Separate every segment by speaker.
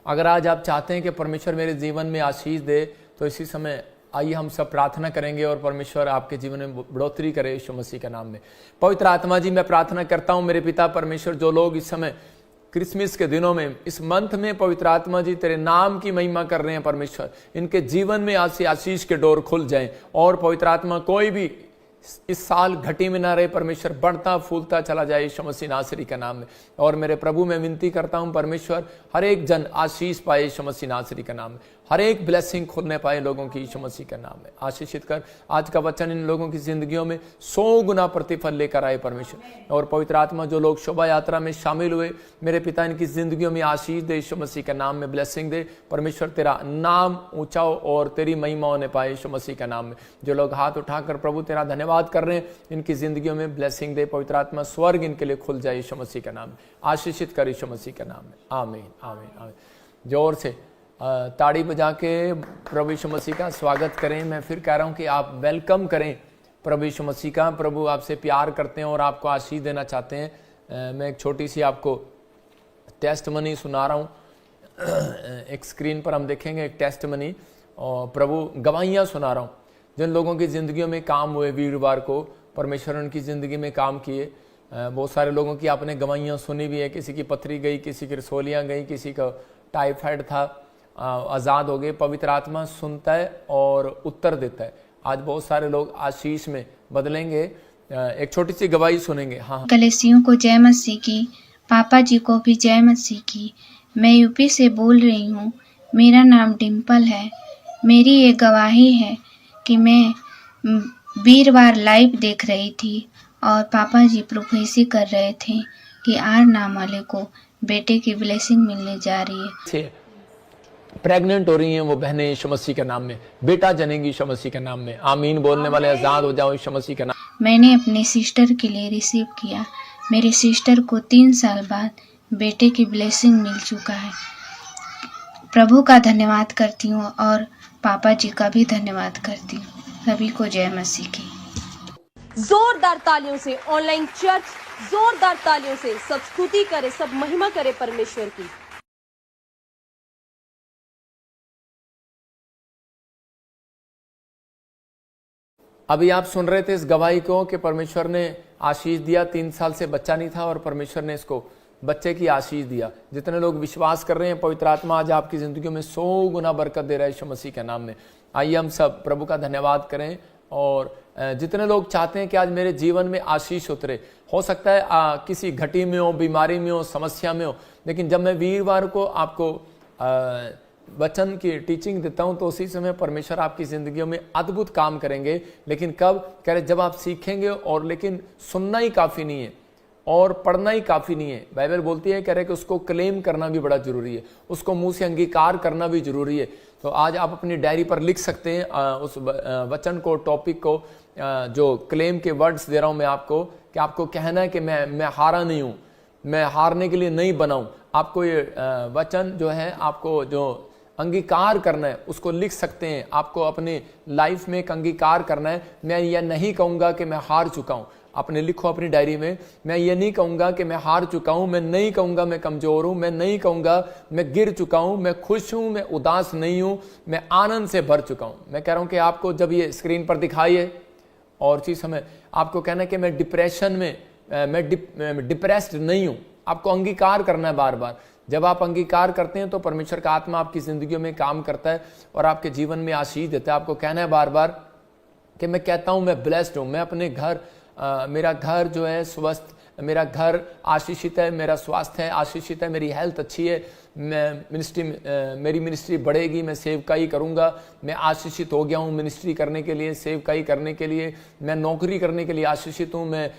Speaker 1: अगर आज आप चाहते हैं कि परमेश्वर मेरे जीवन में आशीष दे, तो इसी समय आइए हम सब प्रार्थना करेंगे और परमेश्वर आपके जीवन में बढ़ोतरी करे यीशु मसीह के नाम में। पवित्र आत्मा जी, मैं प्रार्थना करता हूं मेरे पिता परमेश्वर, जो लोग इस समय क्रिसमस के दिनों में, इस मंथ में पवित्र आत्मा जी तेरे नाम की महिमा कर रहे हैं परमेश्वर, इनके जीवन में आज से आशीष के डोर खुल जाएं। और पवित्र आत्मा कोई भी इस साल घटी में ना रहे परमेश्वर, बढ़ता फूलता चला जाए यीशु मसीह नासरी के नाम में। और मेरे प्रभु मैं विनती करता हूं परमेश्वर, हर एक जन आशीष पाए यीशु मसीह नासरी के नाम में, हर एक ब्लेसिंग खुलने पाए लोगों की यीशु मसीह के नाम में। आशीषित कर आज का वचन इन लोगों की जिंदगियों में 100 गुना प्रतिफल लेकर आए परमेश्वर। और पवित्र आत्मा जो लोग शोभा यात्रा में शामिल हुए, मेरे पिता इनकी जिंदगियों में आशीष दे यीशु मसीह के नाम में, ब्लेसिंग दे परमेश्वर। तेरा नाम ऊंचा हो और तेरी महिमा होने पाए यीशु मसीह के नाम में। जो लोग हाथ उठाकर प्रभु तेरा धन्यवाद कर रहे हैं, इनकी जिंदगियों में ब्लेसिंग दे पवित्र आत्मा, स्वर्ग इनके लिए खुल जाए यीशु मसीह के नाम में। आशीषित कर यीशु मसीह के नाम में, आमीन आमीन आमीन। जोर से ताड़ी बजा के प्रभु यीशु मसीह का स्वागत करें। मैं फिर कह रहा हूं कि आप वेलकम करें प्रभु यीशु मसीह का। प्रभु आपसे प्यार करते हैं और आपको आशीष देना चाहते हैं। मैं एक छोटी सी आपको टेस्ट मनी सुना रहा हूं। एक स्क्रीन पर हम देखेंगे एक टेस्ट मनी, और प्रभु गवाहियां सुना रहा हूं जिन लोगों की जिंदगियों में काम हुए। वीरवार को परमेश्वर उनकी जिंदगी में काम किए। बहुत सारे लोगों की आपने गवाहियां सुनी भी है। किसी की पथरी गई, किसी की रसोलियाँ गई, किसी का टाइफाइड था, आज़ाद हो गए। पवित्र आत्मा सुनता है और उत्तर देता है। आज बहुत सारे लोग आशीष में बदलेंगे। एक छोटी सी गवाही सुनेंगे। हाँ,
Speaker 2: कलीसियों को जय मसीह की, पापा जी को भी जय मसीह की। मैं यूपी से बोल रही हूँ। मेरा नाम डिम्पल है। मेरी ये गवाही है कि मैं वीरवार लाइव देख रही थी और पापा जी प्रोफेसी कर रहे थे कि आर नाम वाले को बेटे की ब्लेसिंग मिलने जा रही है।
Speaker 1: प्रेग्नेंट हो रही हैं वो बहनें यीशु मसीह के नाम में, बेटा जनेंगी यीशु मसीह के नाम में। आमीन बोलने वाले आजाद हो जाओ यीशु मसीह के नाम।
Speaker 2: मैंने अपने सिस्टर के लिए रिसीव किया। मेरे सिस्टर को 3 साल बाद बेटे की ब्लेसिंग मिल चुका है। प्रभु का धन्यवाद करती हूँ और पापा जी का भी धन्यवाद करती हूँ। सभी को जय मसीह की।
Speaker 3: जोरदार तालियों से ऑनलाइन चर्च, जोरदार तालियों से सब स्तुति करे, सब महिमा करे परमेश्वर की।
Speaker 1: अभी आप सुन रहे थे इस गवाही को कि परमेश्वर ने आशीष दिया। 3 साल से बच्चा नहीं था और परमेश्वर ने इसको बच्चे की आशीष दिया। जितने लोग विश्वास कर रहे हैं, पवित्र आत्मा आज आपकी जिंदगी में 100 गुना बरकत दे रहा है यीशु मसीह के नाम में। आइए हम सब प्रभु का धन्यवाद करें। और जितने लोग चाहते हैं कि आज मेरे जीवन में आशीष उतरे, हो सकता है किसी घटी में हो, बीमारी में हो, समस्या में हो, लेकिन जब मैं वीरवार को आपको वचन की टीचिंग देता हूं तो उसी समय परमेश्वर आपकी जिंदगियों में अद्भुत काम करेंगे। लेकिन कब? कह रहे जब आप सीखेंगे। और लेकिन सुनना ही काफ़ी नहीं है और पढ़ना ही काफ़ी नहीं है। बाइबल बोलती है, कह रहे कि उसको क्लेम करना भी बड़ा जरूरी है, उसको मुंह से अंगीकार करना भी जरूरी है। तो आज आप अपनी डायरी पर लिख सकते हैं उस वचन को, टॉपिक को, जो क्लेम के वर्ड्स दे रहा हूं मैं आपको, कि आपको कहना है कि मैं हारा नहीं हूं, मैं हारने के लिए नहीं बना हूं। आपको ये वचन जो है, आपको जो अंगीकार करना है उसको लिख सकते हैं। आपको अपने लाइफ में एक अंगीकार करना है। मैं ये नहीं कहूँगा कि मैं हार चुका हूँ। आपने लिखो अपनी डायरी में, मैं ये नहीं कहूँगा कि मैं हार चुका हूँ, मैं नहीं कहूँगा मैं कमज़ोर हूँ, मैं नहीं कहूँगा मैं गिर चुका हूँ, मैं खुश हूँ, मैं उदास नहीं हूँ, मैं आनंद से भर चुका हूँ। मैं कह रहा हूँ कि आपको जब ये स्क्रीन पर दिखाइए और इसी समय आपको कहना है कि मैं डिप्रेशन में, मैं डिप्रेस्ड नहीं हूँ। आपको अंगीकार करना है बार बार। जब आप अंगीकार करते हैं तो परमेश्वर का आत्मा आपकी जिंदगियों में काम करता है और आपके जीवन में आशीष देता है। आपको कहना है बार बार कि मैं कहता हूं मैं ब्लेस्ड हूं, मैं अपने घर, मेरा घर जो है स्वस्थ, मेरा घर आशीषित है, मेरा स्वास्थ्य है आशीषित है, मेरी हेल्थ अच्छी है, मेरी मिनिस्ट्री बढ़ेगी, मैं सेवकाई करूंगा, मैं आशीषित हो गया हूं मिनिस्ट्री करने के लिए, सेवकाई करने के लिए, मैं नौकरी करने के लिए आशीषित हूं, मैं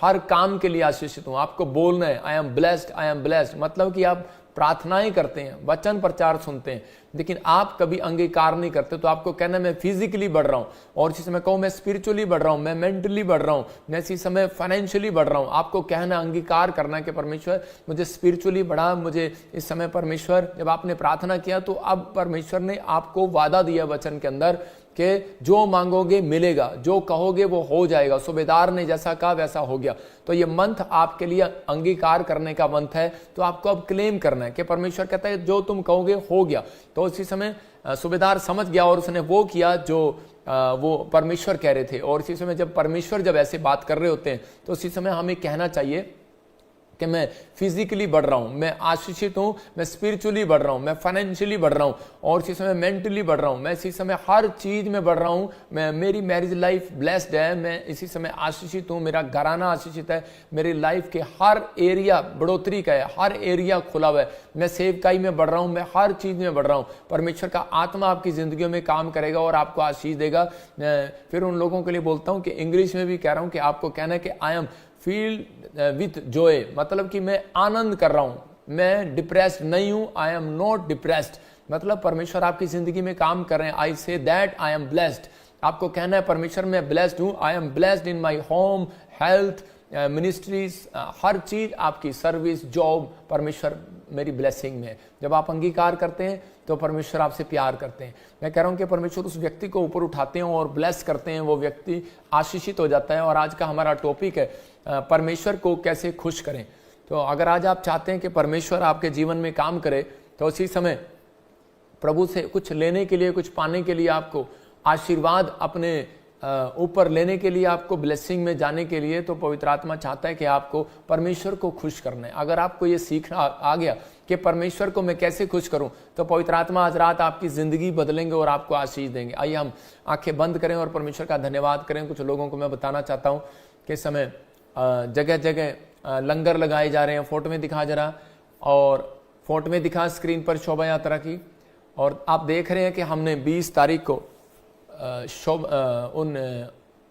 Speaker 1: हर काम के लिए आशीषित हूं। आपको बोलना है आई am blessed, I am blessed. मतलब कि आप प्रार्थनाएं करते हैं, वचन प्रचार सुनते हैं, लेकिन आप कभी अंगीकार नहीं करते। तो आपको कहना मैं फिजिकली बढ़ रहा हूं, और इसी समय कहूं मैं स्पिरिचुअली बढ़ रहा हूं, मैं मेंटली बढ़ रहा हूं, मैं इसी समय फाइनेंशियली बढ़ रहा हूं। आपको कहना, अंगीकार करना कि परमेश्वर मुझे स्पिरिचुअली बढ़ा, मुझे इस समय परमेश्वर, जब आपने प्रार्थना किया तो अब परमेश्वर ने आपको वादा दिया वचन के अंदर कि जो मांगोगे मिलेगा, जो कहोगे वो हो जाएगा, सूबेदार ने जैसा कहा वैसा हो गया। तो ये मंथ आपके लिए अंगीकार करने का मंथ है। तो आपको अब क्लेम करना है कि परमेश्वर कहता है जो तुम कहोगे हो गया। तो उसी समय सूबेदार समझ गया और उसने वो किया जो वो परमेश्वर कह रहे थे। और इसी समय जब परमेश्वर जब ऐसे बात कर रहे होते हैं तो उसी समय हमें कहना चाहिए कि मैं फिजिकली बढ़ रहा हूं, मैं आशीषित हूं, मैं स्पिरिचुअली बढ़ रहा हूं, मैं फाइनेंशियली बढ़ रहा हूं और इसी समय मेंटली बढ़ रहा हूं, मैं इसी समय हर चीज में बढ़ रहा हूं, मैं मेरी मैरिज लाइफ ब्लेस्ड है, मैं इसी समय आशीषित हूं, मेरा घराना आशीषित है, मेरी लाइफ के हर एरिया बढ़ोतरी का है, हर एरिया खुला हुआ है, मैं सेवकाई में बढ़ रहा हूं, मैं हर चीज में बढ़ रहा हूं। परमेश्वर का आत्मा आपकी जिंदगी में काम करेगा और आपको आशीष देगा। फिर उन लोगों के लिए बोलता हूं कि इंग्लिश में भी कह रहा हूं कि आपको कहना है कि I am feel with Joy, मतलब कि मैं आनंद कर रहा हूं, मैं डिप्रेस्ड नहीं हूं, आई एम नॉट डिप्रेस्ड, मतलब परमेश्वर आपकी जिंदगी में काम कर रहे हैं। आई say that I am blessed, आपको कहना है परमेश्वर मैं ब्लेस्ड हूं, I am blessed in my home, health, ministries, हर चीज आपकी सर्विस, जॉब, परमेश्वर मेरी ब्लेसिंग में है। जब आप अंगीकार करते हैं तो परमेश्वर आपसे प्यार करते हैं। मैं कह रहा हूं कि परमेश्वर उस व्यक्ति को ऊपर उठाते हैं और ब्लेस करते हैं, वो व्यक्ति आशीषित हो जाता है। और आज का हमारा टॉपिक है परमेश्वर को कैसे खुश करें। तो अगर आज आप चाहते हैं कि परमेश्वर आपके जीवन में काम करे तो उसी समय प्रभु से कुछ लेने के लिए, कुछ पाने के लिए, आपको आशीर्वाद अपने ऊपर लेने के लिए, आपको ब्लेसिंग में जाने के लिए, तो पवित्र आत्मा चाहता है कि आपको परमेश्वर को खुश करना है। अगर आपको ये सीखना आ गया कि परमेश्वर को मैं कैसे खुश करूं, तो पवित्र आत्मा आज रात आपकी जिंदगी बदलेंगे और आपको आशीष देंगे। आइए हम आंखें बंद करें और परमेश्वर का धन्यवाद करें। कुछ लोगों को मैं बताना चाहता हूं कि इस समय जगह जगह लंगर लगाए जा रहे हैं। फोटो में दिखा जरा, और फोटो में दिखा स्क्रीन पर शोभा यात्रा की। और आप देख रहे हैं कि हमने 20 तारीख को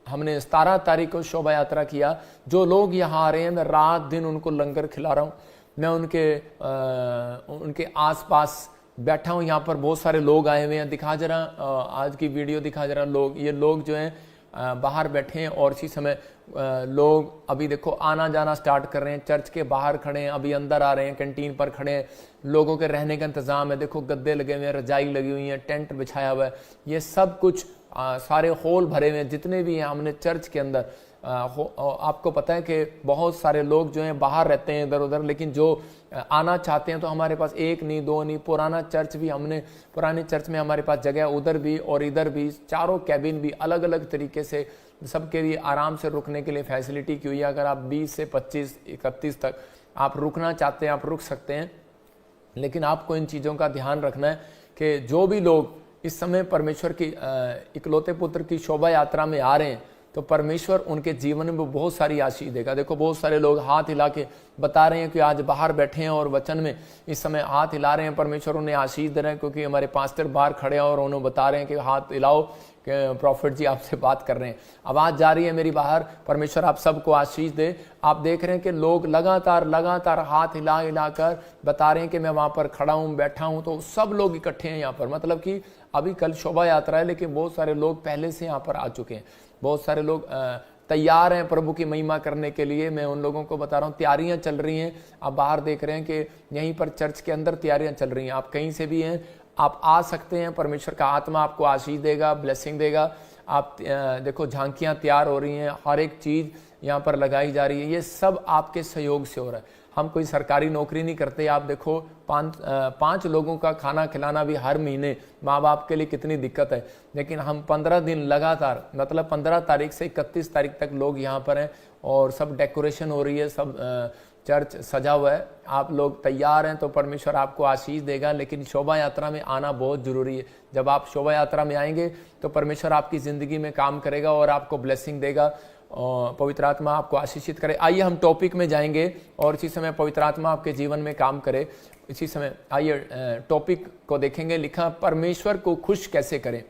Speaker 1: हमने 17 तारीख को शोभा यात्रा किया। जो लोग यहाँ आ रहे हैं मैं रात दिन उनको लंगर खिला रहा हूँ। मैं उनके आसपास बैठा हूँ। यहाँ पर बहुत सारे लोग आए हुए हैं। दिखा जरा आज की वीडियो दिखा जरा। ये लोग जो हैं बाहर बैठे हैं और इसी समय लोग अभी देखो आना जाना स्टार्ट कर रहे हैं। चर्च के बाहर खड़े हैं, अभी अंदर आ रहे हैं, कैंटीन पर खड़े हैं। लोगों के रहने का इंतजाम है। देखो गद्दे लगे हुए हैं, रजाई लगी हुई है, टेंट बिछाया हुआ है। ये सब कुछ सारे हॉल भरे हुए हैं जितने भी हैं हमने चर्च के अंदर। आपको पता है कि बहुत सारे लोग जो हैं बाहर रहते हैं इधर उधर, लेकिन जो आना चाहते हैं तो हमारे पास एक नहीं दो नहीं, पुराना चर्च भी हमने, पुराने चर्च में हमारे पास जगह उधर भी और इधर भी, चारों कैबिन भी अलग अलग तरीके से सबके लिए आराम से रुकने के लिए फैसिलिटी की हुई है। अगर आप 20 से 25 31 तक आप रुकना चाहते हैं आप रुक सकते हैं। लेकिन आपको इन चीज़ों का ध्यान रखना है कि जो भी लोग इस समय परमेश्वर की इकलौते पुत्र की शोभा यात्रा में आ रहे हैं तो परमेश्वर उनके जीवन में बहुत सारी आशीष देगा। देखो बहुत सारे लोग हाथ हिला के बता रहे हैं कि आज बाहर बैठे हैं और वचन में इस समय हाथ हिला रहे हैं। परमेश्वर उन्हें आशीष दे रहे हैं क्योंकि हमारे पास्टर बाहर खड़े हैं और उन्हें बता रहे हैं कि हाथ हिलाओ कि प्रॉफिट जी आपसे बात कर रहे हैं। आवाज़ जा रही है मेरी बाहर। परमेश्वर आप सबको आशीष दे। आप देख रहे हैं कि लोग लगातार हाथ हिलाकर बता रहे हैं कि मैं वहाँ पर खड़ा हूँ, बैठा हूँ। तो सब लोग इकट्ठे हैं यहाँ पर, मतलब कि अभी कल शोभा यात्रा है लेकिन बहुत सारे लोग पहले से यहाँ पर आ चुके हैं। बहुत सारे लोग तैयार हैं प्रभु की महिमा करने के लिए। मैं उन लोगों को बता रहा हूँ तैयारियां चल रही हैं। आप बाहर देख रहे हैं कि यहीं पर चर्च के अंदर तैयारियां चल रही हैं। आप कहीं से भी हैं, आप आ सकते हैं। परमेश्वर का आत्मा आपको आशीष देगा, ब्लेसिंग देगा। आप देखो झांकियां तैयार हो रही हैं, हर एक चीज़ यहाँ पर लगाई जा रही है। ये सब आपके सहयोग से हो रहा है। हम कोई सरकारी नौकरी नहीं करते। आप देखो 5 लोगों का खाना खिलाना भी हर महीने माँ बाप के लिए कितनी दिक्कत है। लेकिन हम 15 दिन लगातार, मतलब 15 तारीख से 31 तारीख तक लोग यहाँ पर हैं और सब डेकोरेशन हो रही है, सब चर्च सजा हुआ है। आप लोग तैयार हैं तो परमेश्वर आपको आशीष देगा। लेकिन शोभा यात्रा में आना बहुत ज़रूरी है। जब आप शोभा यात्रा में आएंगे तो परमेश्वर आपकी ज़िंदगी में काम करेगा और आपको ब्लेसिंग देगा और पवित्र आत्मा आपको आशीषित करे। आइए हम टॉपिक में जाएंगे और इसी समय पवित्र आत्मा आपके जीवन में काम करे। इसी समय आइए टॉपिक को देखेंगे। लिखा परमेश्वर को खुश कैसे करें।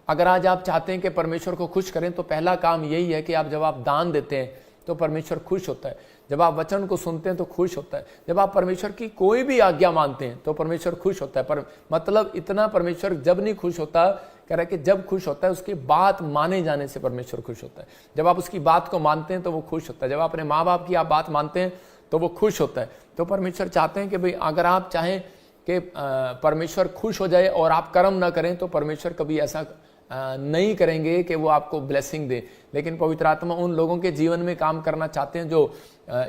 Speaker 1: अगर आज आप चाहते हैं कि परमेश्वर को खुश करें तो पहला काम यही है कि जब आप दान देते हैं तो परमेश्वर खुश होता है। जब आप वचन को सुनते हैं तो खुश होता है। जब आप परमेश्वर की कोई भी आज्ञा मानते हैं तो परमेश्वर खुश होता है। पर मतलब इतना परमेश्वर जब नहीं खुश होता, कह रहा है कि जब खुश होता है उसकी बात माने जाने से परमेश्वर खुश होता है। जब आप उसकी बात को मानते हैं तो वो खुश होता है। जब आप अपने माँ बाप की आप बात मानते हैं तो वो खुश होता है। तो परमेश्वर चाहते हैं कि भाई अगर आप चाहें कि परमेश्वर खुश हो जाए और आप कर्म ना करें, तो परमेश्वर कभी ऐसा नहीं करेंगे कि वो आपको ब्लेसिंग दे। लेकिन पवित्र आत्मा उन लोगों के जीवन में काम करना चाहते हैं जो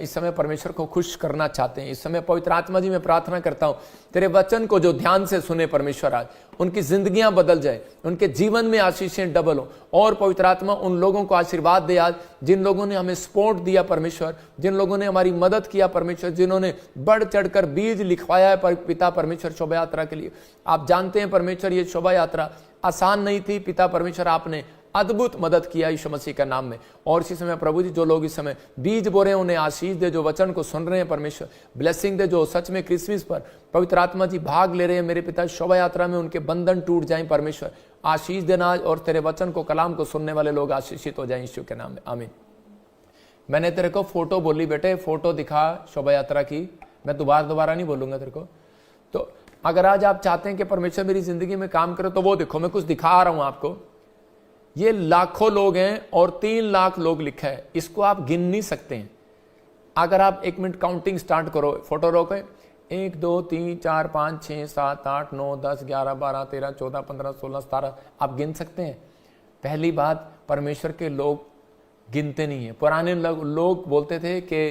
Speaker 1: इस समय परमेश्वर को खुश करना चाहते हैं। इस समय पवित्र आत्मा जी मैं प्रार्थना करता हूं, तेरे वचन को जो ध्यान से सुने परमेश्वर, आज उनकी जिंदगियां बदल जाए, उनके जीवन में आशीषें डबल हो। और पवित्र आत्मा उन लोगों को आशीर्वाद दे आज जिन लोगों ने हमें सपोर्ट दिया परमेश्वर, जिन लोगों ने हमारी मदद किया परमेश्वर, जिन्होंने बढ़ चढ़कर बीज लिखवाया है पिता परमेश्वर शोभा यात्रा के लिए। आप जानते हैं परमेश्वर ये शोभा यात्रा आसान नहीं थी, पिता परमेश्वर आपने अद्भुत मदद किया यीशु मसीह का नाम में। और इसी समय प्रभु जी जो लोग इस समय बीज बो रहे हैं उन्हें आशीष दे, जो वचन को सुन रहे हैं परमेश्वर ब्लेसिंग दे, जो सच में क्रिसमस पर पवित्र आत्मा जी भाग ले रहे हैं मेरे पिता शोभा यात्रा में, उनके बंधन टूट जाएं परमेश्वर, आशीष देना आज। और तेरे वचन को कलाम को सुनने वाले लोग आशीषित हो जाएं यीशु के नाम में, आमीन। मैंने तेरे को फोटो बोली बेटे, फोटो दिखा शोभा यात्रा की, मैं दोबारा नहीं बोलूंगा तेरे को। तो अगर आज आप चाहते हैं कि परमेश्वर मेरी जिंदगी में काम करे तो वो देखो, मैं कुछ दिखा रहा हूं आपको। ये लाखों लोग हैं और 3 लाख लोग लिखा है, इसको आप गिन नहीं सकते हैं। अगर आप 1 मिनट काउंटिंग स्टार्ट करो, फोटो रोके, 1 2 3 4 5 6 7 8 9 10 11 12 13 14 15 16 17 आप गिन सकते हैं। पहली बात, परमेश्वर के लोग गिनते नहीं है। पुराने लोग बोलते थे कि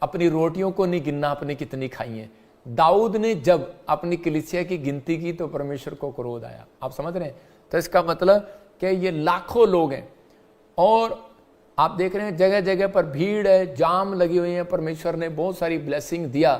Speaker 1: अपनी रोटियों को नहीं गिनना, आपने कितनी खाई है। दाऊद ने जब अपनी कलीसिया की गिनती की तो परमेश्वर को क्रोध आया। आप समझ रहे हैं? तो इसका मतलब कि ये लाखों लोग हैं और आप देख रहे हैं जगह जगह पर भीड़ है, जाम लगी हुई है। परमेश्वर ने बहुत सारी ब्लेसिंग दिया,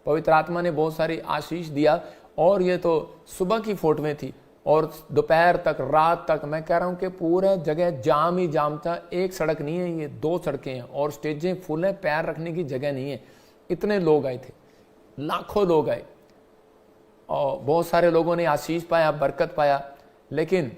Speaker 1: पवित्र आत्मा ने बहुत सारी आशीष दिया। और ये तो सुबह की फोटोएं थी और दोपहर तक, रात तक, मैं कह रहा हूं कि पूरा जगह जाम ही जाम था। एक सड़क नहीं है, ये 2 सड़कें हैं और स्टेजें फुल है, पैर रखने की जगह नहीं है। इतने लोग आए थे, लाखों लोग आए और बहुत सारे लोगों ने आशीष पाया, बरकत पाया। लेकिन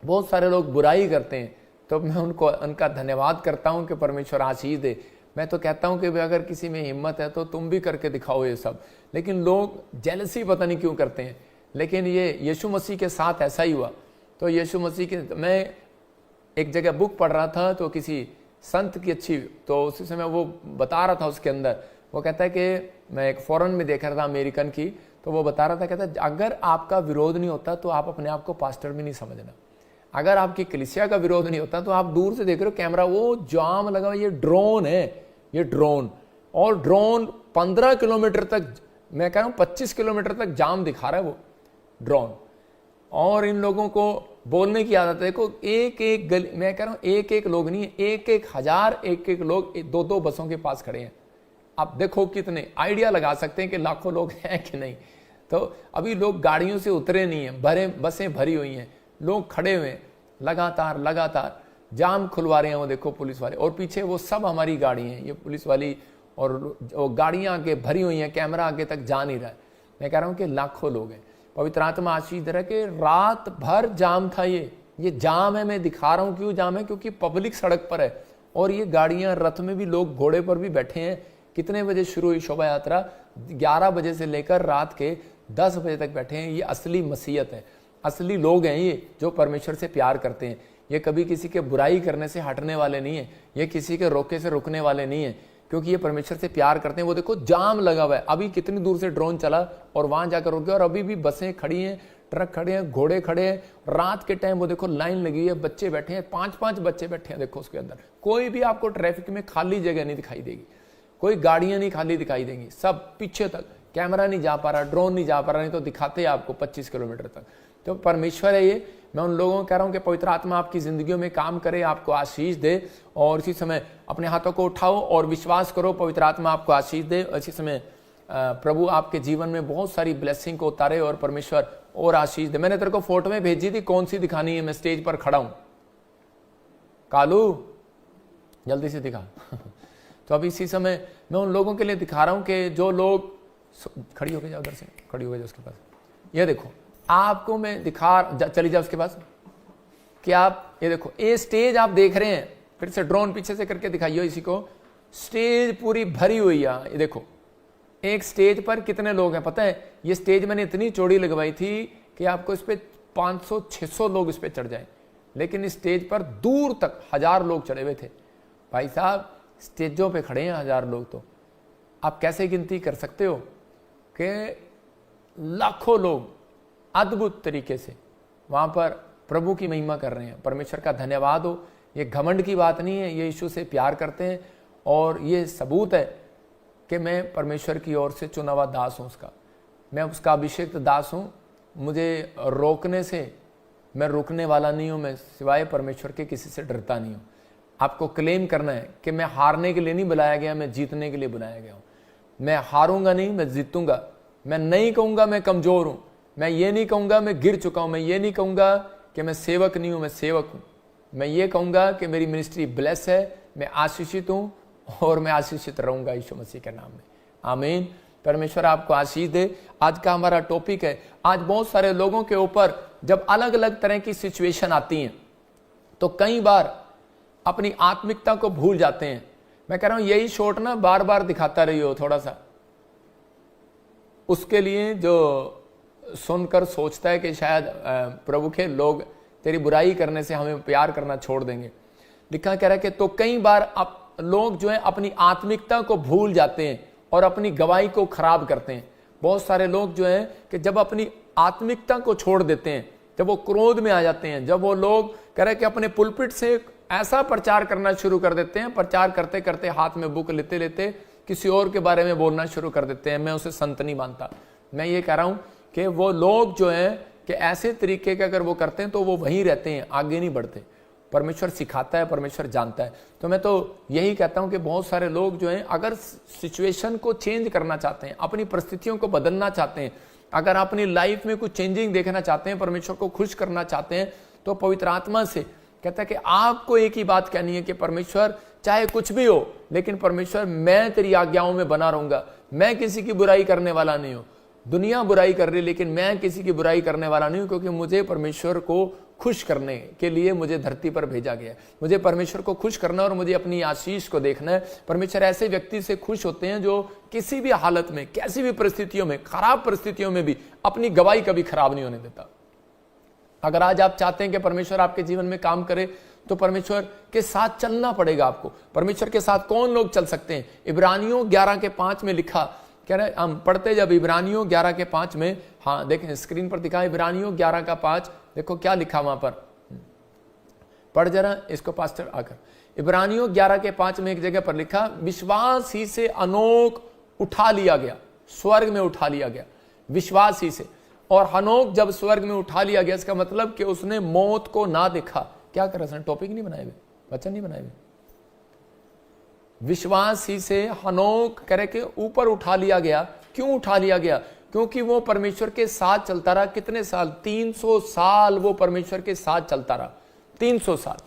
Speaker 1: बहुत सारे लोग बुराई करते हैं, तो मैं उनका धन्यवाद करता हूं कि परमेश्वर आशीष दे। मैं तो कहता हूं कि अगर किसी में हिम्मत है तो तुम भी करके दिखाओ ये सब। लेकिन लोग जेलसी पता नहीं क्यों करते हैं। लेकिन ये यीशु मसीह के साथ ऐसा ही हुआ। तो यीशु मसीह के, मैं एक जगह बुक पढ़ रहा था तो किसी संत की अच्छी, तो उसी समय वो बता रहा था, उसके अंदर वो कहता है कि मैं एक फॉरेन में देख रहा था अमेरिकन की, तो वो बता रहा था, कहता है अगर आपका विरोध नहीं होता तो आप अपने आप को पास्टर भी नहीं समझना। अगर आपकी कलीसिया का विरोध नहीं होता तो आप दूर से देख रहे हो कैमरा, वो जाम लगा, ये ड्रोन है, ये ड्रोन। और ड्रोन 15 किलोमीटर तक, मैं कह रहा हूं 25 किलोमीटर तक जाम दिखा रहा है वो ड्रोन। और इन लोगों को बोलने की आदत है। देखो एक एक गली, मैं कह रहा हूं एक एक लोग नहीं, एक एक हजार, एक एक लोग 2-2 बसों के पास खड़े हैं। आप देखो कितने, आइडिया लगा सकते हैं कि लाखों लोग हैं कि नहीं। तो अभी लोग गाड़ियों से उतरे नहीं है, भरे बसें भरी हुई हैं, लोग खड़े हुए हैं, लगातार जाम खुलवा रहे हैं। वो देखो पुलिस वाले, और पीछे वो सब हमारी गाड़ी हैं, ये पुलिस वाली, और वो गाड़ियां आगे भरी हुई हैं, कैमरा आगे तक जा नहीं रहा है। मैं कह रहा हूं कि लाखों लोग हैं। पवित्र आत्मा आशीष दे रहा है कि रात भर जाम था। ये जाम है, मैं दिखा रहा हूं क्यों जाम है, क्योंकि पब्लिक सड़क पर है और ये गाड़ियां, रथ में भी लोग घोड़े पर भी बैठे हैं। कितने बजे शुरू हुई शोभा यात्रा? 11 बजे से लेकर रात के 10 बजे तक बैठे हैं। ये असली मसीहत है, असली लोग हैं ये, जो परमेश्वर से प्यार करते हैं। ये कभी किसी के बुराई करने से हटने वाले नहीं है, ये किसी के रोके से रुकने वाले नहीं है, क्योंकि ये परमेश्वर से प्यार करते हैं। वो देखो जाम लगा हुआ है, अभी कितनी दूर से ड्रोन चला और वहां जाकर रुक गया, और अभी भी बसें खड़ी हैं, ट्रक खड़े हैं, घोड़े खड़े हैं। रात के टाइम वो देखो लाइन लगी है, बच्चे बैठे हैं, 5-5 बच्चे बैठे हैं। देखो उसके अंदर कोई भी आपको ट्रैफिक में खाली जगह नहीं दिखाई देगी, कोई गाड़ियां नहीं खाली दिखाई देंगी, सब पीछे तक। कैमरा नहीं जा पा रहा, ड्रोन नहीं जा पा रहा, नहीं तो दिखाते आपको 25 किलोमीटर तक। तो परमेश्वर है ये। मैं उन लोगों को कह रहा हूं कि पवित्र आत्मा आपकी जिंदगियों में काम करे, आपको आशीष दे। और इसी समय अपने हाथों को उठाओ और विश्वास करो, पवित्र आत्मा आपको आशीष दे। इसी समय प्रभु आपके जीवन में बहुत सारी ब्लेसिंग को उतारे और परमेश्वर और आशीष दे। मैंने तेरे को फोटो में भेजी थी, कौन सी दिखानी है? मैं स्टेज पर खड़ा हूं, कालू जल्दी से दिखा। तो अभी इसी समय मैं उन लोगों के लिए दिखा रहा हूं कि जो लोग, खड़ी हो गए जाओ, उधर से खड़ी हो गए जाओ उसके पास। ये देखो आपको मैं चली जाओ उसके पास कि आप ये देखो, ये स्टेज आप देख रहे हैं, फिर से ड्रोन पीछे से करके दिखाइए इसी को। स्टेज पूरी भरी हुई है। ये देखो एक स्टेज पर कितने लोग हैं पता है? ये स्टेज मैंने इतनी चौड़ी लगवाई थी कि आपको इस पे 500-600 लोग इस पे चढ़ जाएं, लेकिन इस स्टेज पर दूर तक 1000 लोग चढ़े हुए थे। भाई साहब स्टेजों पे खड़े हैं 1000 लोग, तो आप कैसे गिनती कर सकते हो? कि लाखों लोग अद्भुत तरीके से वहां पर प्रभु की महिमा कर रहे हैं। परमेश्वर का धन्यवाद हो। ये घमंड की बात नहीं है, ये यीशु से प्यार करते हैं और ये सबूत है कि मैं परमेश्वर की ओर से चुना हुआ दास हूँ उसका, मैं उसका अभिषेक्त दास हूँ। मुझे रोकने से मैं रुकने वाला नहीं हूँ, मैं सिवाय परमेश्वर के किसी से डरता नहीं हूँ। आपको क्लेम करना है कि मैं हारने के लिए नहीं बुलाया गया, मैं जीतने के लिए बुलाया गया हूँ। मैं हारूंगा नहीं, मैं जीतूंगा। मैं नहीं कहूँगा मैं कमज़ोर हूँ, मैं ये नहीं कहूँगा मैं गिर चुका हूँ, मैं ये नहीं कहूँगा कि मैं सेवक नहीं हूँ, मैं सेवक हूँ। मैं ये कहूँगा कि मेरी मिनिस्ट्री ब्लेस है, मैं आशीषित हूँ और मैं आशीषित रहूँगा यीशु मसीह के नाम में। आमीन। परमेश्वर आपको आशीष दे। आज का हमारा टॉपिक है, आज बहुत सारे लोगों के ऊपर जब अलग अलग तरह की सिचुएशन आती हैं तो कई बार अपनी आत्मिकता को भूल जाते हैं। मैं कह रहा हूं यही शॉट ना बार बार दिखाता रहिए थोड़ा सा। उसके लिए जो सुनकर सोचता है कि शायद प्रभु के लोग तेरी बुराई करने से हमें प्यार करना छोड़ देंगे, लिखा कह रहा है कि तो कई बार लोग जो है अपनी आत्मिकता को भूल जाते हैं और अपनी गवाही को खराब करते हैं। बहुत सारे लोग जो हैं कि जब अपनी आत्मिकता को छोड़ देते हैं, जब वो क्रोध में आ जाते हैं, जब वो लोग कह रहे हैं कि अपने पुलपिट से ऐसा प्रचार करना शुरू कर देते हैं, प्रचार करते करते हाथ में बुक लेते लेते किसी और के बारे में बोलना शुरू कर देते हैं। मैं उसे संत नहीं मानता। मैं ये कह रहा हूं कि वो लोग जो हैं कि ऐसे तरीके के अगर वो करते हैं तो वो वहीं रहते हैं, आगे नहीं बढ़ते। परमेश्वर सिखाता है, परमेश्वर जानता है। तो मैं तो यही कहता हूं कि बहुत सारे लोग जो हैं अगर सिचुएशन को चेंज करना चाहते हैं, अपनी परिस्थितियों को बदलना चाहते हैं, अगर अपनी लाइफ में कुछ चेंजिंग देखना चाहते हैं, परमेश्वर को खुश करना चाहते हैं, तो पवित्र आत्मा से कहता है कि आपको एक ही बात कहनी है कि परमेश्वर चाहे कुछ भी हो, लेकिन परमेश्वर मैं तेरी आज्ञाओं में बना रहूंगा। मैं किसी की बुराई करने वाला नहीं हूं। दुनिया बुराई कर रही, लेकिन मैं किसी की बुराई करने वाला नहीं हूं, क्योंकि मुझे परमेश्वर को खुश करने के लिए मुझे धरती पर भेजा गया है। मुझे परमेश्वर को खुश करना और मुझे अपनी आशीष को देखना है। परमेश्वर ऐसे व्यक्ति से खुश होते हैं जो किसी भी हालत में, कैसी भी परिस्थितियों में, खराब परिस्थितियों में भी अपनी गवाही कभी खराब नहीं होने देता। अगर आज आप चाहते हैं कि परमेश्वर आपके जीवन में काम करे, तो परमेश्वर के साथ चलना पड़ेगा आपको। परमेश्वर के साथ कौन लोग चल सकते हैं? इब्रानियों 11:5 में लिखा, कह रहे हम पढ़ते जब इब्रानियों 11:5 में, हाँ देखें स्क्रीन पर दिखा, इब्रानियों 11:5, देखो क्या लिखा वहां पर, पढ़ जरा इसको पास्टर आकर। इब्रानियों 11:5 में एक जगह पर लिखा, विश्वास ही से हनोक उठा लिया गया, स्वर्ग में उठा लिया गया, विश्वास ही से। और हनोक जब स्वर्ग में उठा लिया गया, इसका मतलब कि उसने मौत को ना देखा। क्या कर रहे हैं, टॉपिक नहीं बनाए हुए, वचन नहीं बनाए हुए। विश्वास ही से हनोक करे के ऊपर उठा लिया गया। क्यों उठा लिया गया? क्योंकि वो परमेश्वर के साथ चलता रहा। कितने साल? 300 साल वो परमेश्वर के साथ चलता रहा, 300 साल,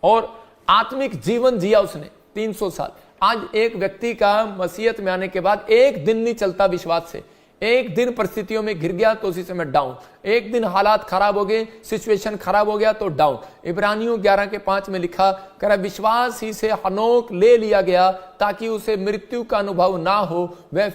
Speaker 1: और आत्मिक जीवन जिया उसने 300 साल। आज एक व्यक्ति का मसीहत में आने के बाद एक दिन नहीं चलता विश्वास से। एक दिन परिस्थितियों में गिर गया तो उसी समय डाउन, एक दिन हालात खराब हो गए, सिचुएशन खराब हो गया तो डाउन। इब्रानियों 11:5 में लिखा, कर विश्वास ही से हनोक ले लिया गया ताकि उसे मृत्यु का अनुभव ना हो। वह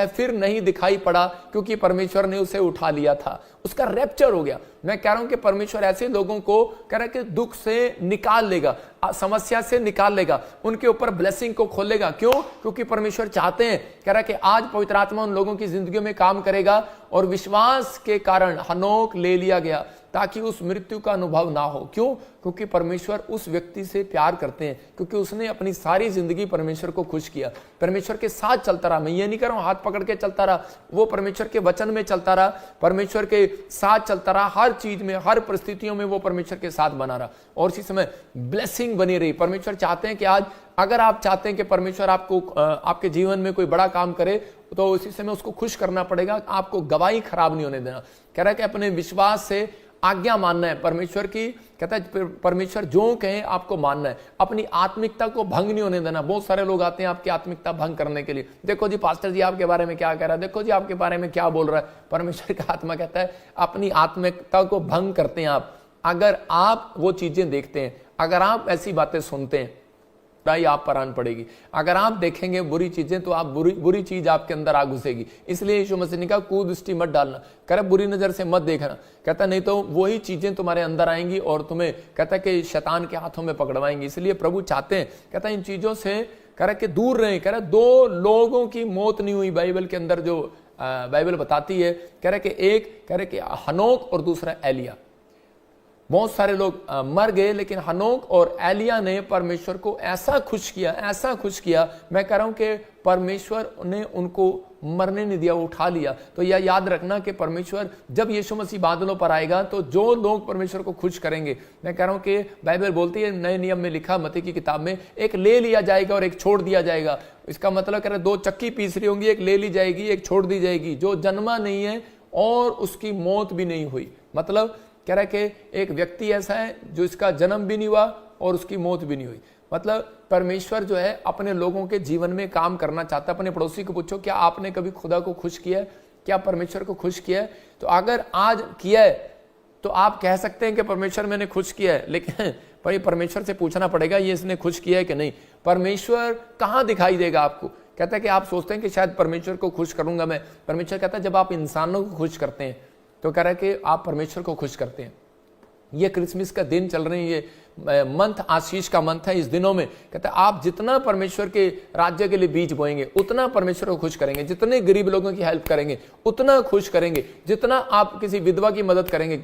Speaker 1: फिर नहीं दिखाई पड़ा, क्योंकि परमेश्वर ने उसे उठा लिया था। उसका रैप्चर हो गया। मैं कह रहा हूं कि परमेश्वर ऐसे लोगों को कह रहा है कि दुख से निकाल लेगा, समस्या से निकाल लेगा, उनके ऊपर ब्लेसिंग को खोलेगा। क्यों? क्योंकि परमेश्वर चाहते हैं, कह रहा है कि आज पवित्र आत्मा उन लोगों की जिंदगी में काम करेगा, और विश्वास के कारण हनोक ले लिया गया ताकि उस मृत्यु का अनुभव ना हो। क्यों? क्योंकि परमेश्वर उस व्यक्ति से प्यार करते हैं, क्योंकि उसने अपनी सारी जिंदगी परमेश्वर को खुश किया, परमेश्वर के साथ चलता रहा। मैं ये नहीं कर रहा हूं हाथ पकड़ के चलता रहा, वो परमेश्वर के वचन में चलता रहा, परमेश्वर के साथ चलता रहा, हर चीज में, हर परिस्थितियों में वो परमेश्वर के साथ बना रहा, और इसी समय ब्लेसिंग बनी रही। परमेश्वर चाहते हैं कि आज अगर आप चाहते हैं कि परमेश्वर आपको आपके जीवन में कोई बड़ा काम करे, तो उसी समय उसको खुश करना पड़ेगा। आपको गवाही खराब नहीं होने देना। कह रहा है कि अपने विश्वास से आज्ञा मानना है परमेश्वर की। कहता है परमेश्वर जो कहे आपको मानना है, अपनी आत्मिकता को भंग नहीं होने देना। बहुत सारे लोग आते हैं आपकी आत्मिकता भंग करने के लिए। देखो जी पास्टर जी आपके बारे में क्या कह रहा है, देखो जी आपके बारे में क्या बोल रहा है। परमेश्वर का आत्मा कहता है अपनी आत्मिकता को भंग करते हैं आप। अगर आप वो चीजें देखते हैं, अगर आप ऐसी बातें सुनते हैं, बुराई आप पर आन पड़ेगी। अगर आप देखेंगे बुरी चीजें, तो आप बुरी चीज आपके अंदर आ घुसेगी। इसलिए यीशु मसीह ने कहा कुदृष्टि मत डालना, करे बुरी नजर से मत देखना। कहता नहीं तो वही चीजें तुम्हारे अंदर आएंगी और तुम्हें कहता कि शैतान के हाथों में पकड़वाएंगी। इसलिए प्रभु चाहते हैं, कहता इन चीजों से कह रहा कि दूर रहें। कह रहा 2 लोगों की मौत नहीं हुई बाइबल के अंदर, जो बाइबल बताती है। कह रहा कि एक कह रहा कि हनोक और दूसरा एलिया। बहुत सारे लोग मर गए, लेकिन हनोक और एलिया ने परमेश्वर को ऐसा खुश किया, ऐसा खुश किया। मैं कह रहा हूं कि परमेश्वर ने उनको मरने नहीं दिया, उठा लिया। तो यह याद रखना कि परमेश्वर जब यीशु मसीह बादलों पर आएगा तो जो लोग परमेश्वर को खुश करेंगे, मैं कह रहा हूं कि बाइबल बोलती है, नए नियम में लिखा मत्ती की किताब में, एक ले लिया जाएगा और एक छोड़ दिया जाएगा। इसका मतलब कह रहे 2 चक्की पीस रही होंगी, एक ले ली जाएगी, एक छोड़ दी जाएगी। जो जन्मा नहीं है और उसकी मौत भी नहीं हुई, मतलब कह रहा है कि एक व्यक्ति ऐसा है जो इसका जन्म भी नहीं हुआ और उसकी मौत भी नहीं हुई। मतलब परमेश्वर जो है अपने लोगों के जीवन में काम करना चाहता है। अपने पड़ोसी को पूछो, क्या आपने कभी खुदा को खुश किया है? क्या परमेश्वर को खुश किया है? तो अगर आज किया है तो आप कह सकते हैं कि परमेश्वर मैंने खुश किया है, लेकिन भाई परमेश्वर से पूछना पड़ेगा ये इसने खुश किया है कि नहीं। परमेश्वर कहाँ दिखाई देगा आपको? कहता है कि आप सोचते हैं कि शायद परमेश्वर को खुश करूंगा मैं। परमेश्वर कहता है जब आप इंसानों को खुश करते हैं तो कह रहा है कि आप परमेश्वर को खुश करते हैं। ये क्रिसमस का दिन चल रहे हैं, ये मंथ आशीष का मंथ है। इस दिनों में कहता है आप जितना परमेश्वर के राज्य के लिए बीज बोएंगे उतना परमेश्वर को खुश करेंगे। जितने गरीब लोगों की हेल्प करेंगे उतना खुश करेंगे। जितना आप किसी विधवा की मदद करेंगे,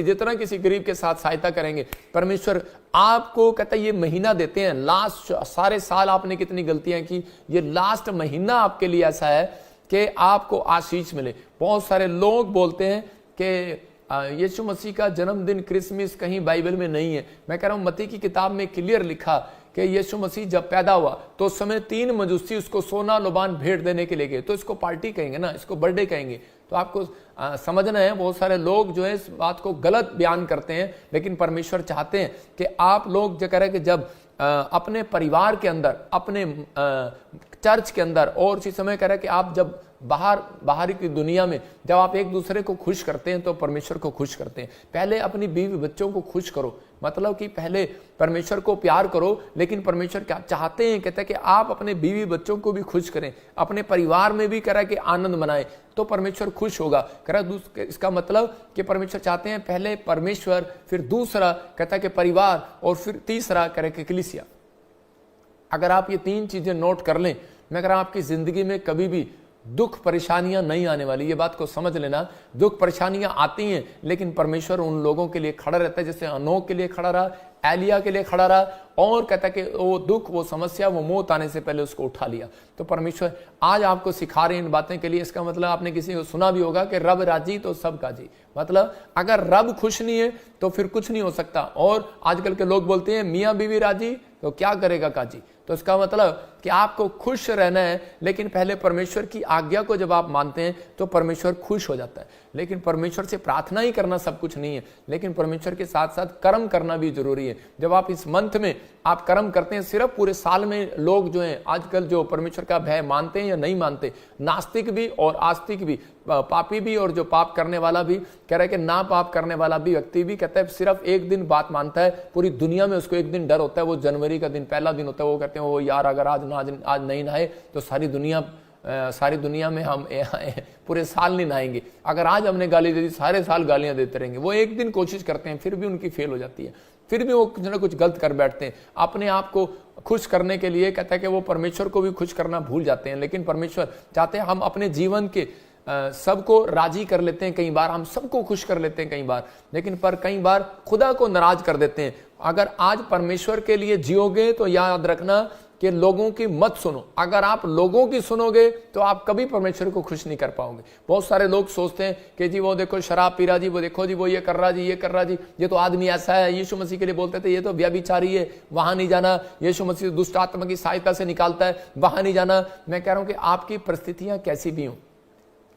Speaker 1: जितना किसी गरीब के साथ सहायता करेंगे, परमेश्वर आपको कहता है ये महीना देते हैं। लास्ट सारे साल आपने कितनी गलतियां की, ये लास्ट महीना आपके लिए ऐसा है कि आपको आशीष मिले। बहुत सारे लोग बोलते हैं कि यीशु मसीह का जन्मदिन क्रिसमस कहीं बाइबल में नहीं है। मैं कह रहा हूं मत्ती की किताब में क्लियर लिखा कि यीशु मसीह जब पैदा हुआ तो उस समय 3 मजूसी उसको सोना लोबान भेंट देने के लिए गए। तो इसको पार्टी कहेंगे ना, इसको बर्थडे कहेंगे। तो आपको समझना है, बहुत सारे लोग जो है इस बात को गलत बयान करते हैं, लेकिन परमेश्वर चाहते हैं कि आप लोग जो कह रहे हैं कि जब अपने परिवार के अंदर, अपने चर्च के अंदर, और उसी समय कह रहा है कि आप जब बाहर की दुनिया में जब आप एक दूसरे को खुश करते हैं तो परमेश्वर को खुश करते हैं। पहले अपनी बीवी बच्चों को खुश करो, मतलब कि पहले परमेश्वर को प्यार करो। लेकिन परमेश्वर क्या चाहते हैं? कहते हैं कि आप अपने बीवी बच्चों को भी खुश करें, अपने परिवार में भी करा कि आनंद मनाएं, तो परमेश्वर खुश होगा। करा इसका मतलब कि परमेश्वर चाहते हैं पहले परमेश्वर, फिर दूसरा कहता है कि परिवार, और फिर तीसरा करे कि कलीसिया। अगर आप ये 3 चीजें नोट कर लें, मैं कह रहा हूं आपकी जिंदगी में कभी भी दुख परेशानियां नहीं आने वाली। ये बात को समझ लेना। दुख परेशानियां आती हैं, लेकिन परमेश्वर उन लोगों के लिए खड़ा रहता है, जैसे हनोक के लिए खड़ा रहा, एलिया के लिए खड़ा रहा, और कहता है कि वो दुख, वो समस्या, वो मौत आने से पहले उसको उठा लिया। तो परमेश्वर आज आपको सिखा रहे हैं इन बातें के लिए। इसका मतलब आपने किसी को सुना भी होगा कि रब राजी तो सब काजी। मतलब अगर रब खुश नहीं है तो फिर कुछ नहीं हो सकता। और आजकल के लोग बोलते हैं मियाँ बीवी राजी तो क्या करेगा काजी। तो इसका मतलब कि आपको खुश रहना है, लेकिन पहले परमेश्वर की आज्ञा को जब आप मानते हैं तो परमेश्वर खुश हो जाता है। लेकिन परमेश्वर से प्रार्थना ही करना सब कुछ नहीं है, लेकिन परमेश्वर के साथ साथ कर्म करना भी जरूरी है। जब आप इस मंथ में आप कर्म करते हैं, सिर्फ पूरे साल में लोग जो हैं आजकल जो परमेश्वर का भय मानते हैं या नहीं मानते, नास्तिक भी और आस्तिक भी, पापी भी और जो पाप करने वाला भी, कह रहा है कि ना पाप करने वाला भी व्यक्ति भी कहता है सिर्फ एक दिन बात मानता है, पूरी दुनिया में उसको एक दिन डर होता है, वो जनवरी का दिन पहला दिन होता है। वो कहते हैं वो यार अगर आज नहीं नहाए तो सारी दुनिया में हम पूरे साल नहीं नहाएंगे। अगर आज हमने गाली दे दी सारे साल गालियां देते रहेंगे। वो एक दिन कोशिश करते हैं, फिर भी उनकी फेल हो जाती है, फिर भी वो कुछ ना कुछ गलत कर बैठते हैं। अपने आप को खुश करने के लिए कहता है कि वो परमेश्वर को भी खुश करना भूल जाते हैं। लेकिन परमेश्वर चाहते हैं हम अपने जीवन के सबको राजी कर लेते हैं, कई बार हम सबको खुश कर लेते हैं कई बार, लेकिन पर कई बार खुदा को नाराज कर देते हैं। अगर आज परमेश्वर के लिए जियोगे तो याद रखना कि लोगों की मत सुनो। अगर आप लोगों की सुनोगे तो आप कभी परमेश्वर को खुश नहीं कर पाओगे। बहुत सारे लोग सोचते हैं कि जी वो देखो शराब पी रहा जी, वो देखो जी वो ये कर रहा जी, ये कर रहा जी, ये तो आदमी ऐसा है। यीशु मसीह के लिए बोलते थे ये तो व्यभिचारी है, वहां नहीं जाना। यीशु मसीह दुष्ट आत्मा की सहायता से निकालता है, वहां नहीं जाना। मैं कह रहा हूं कि आपकी परिस्थितियां कैसी भी हों,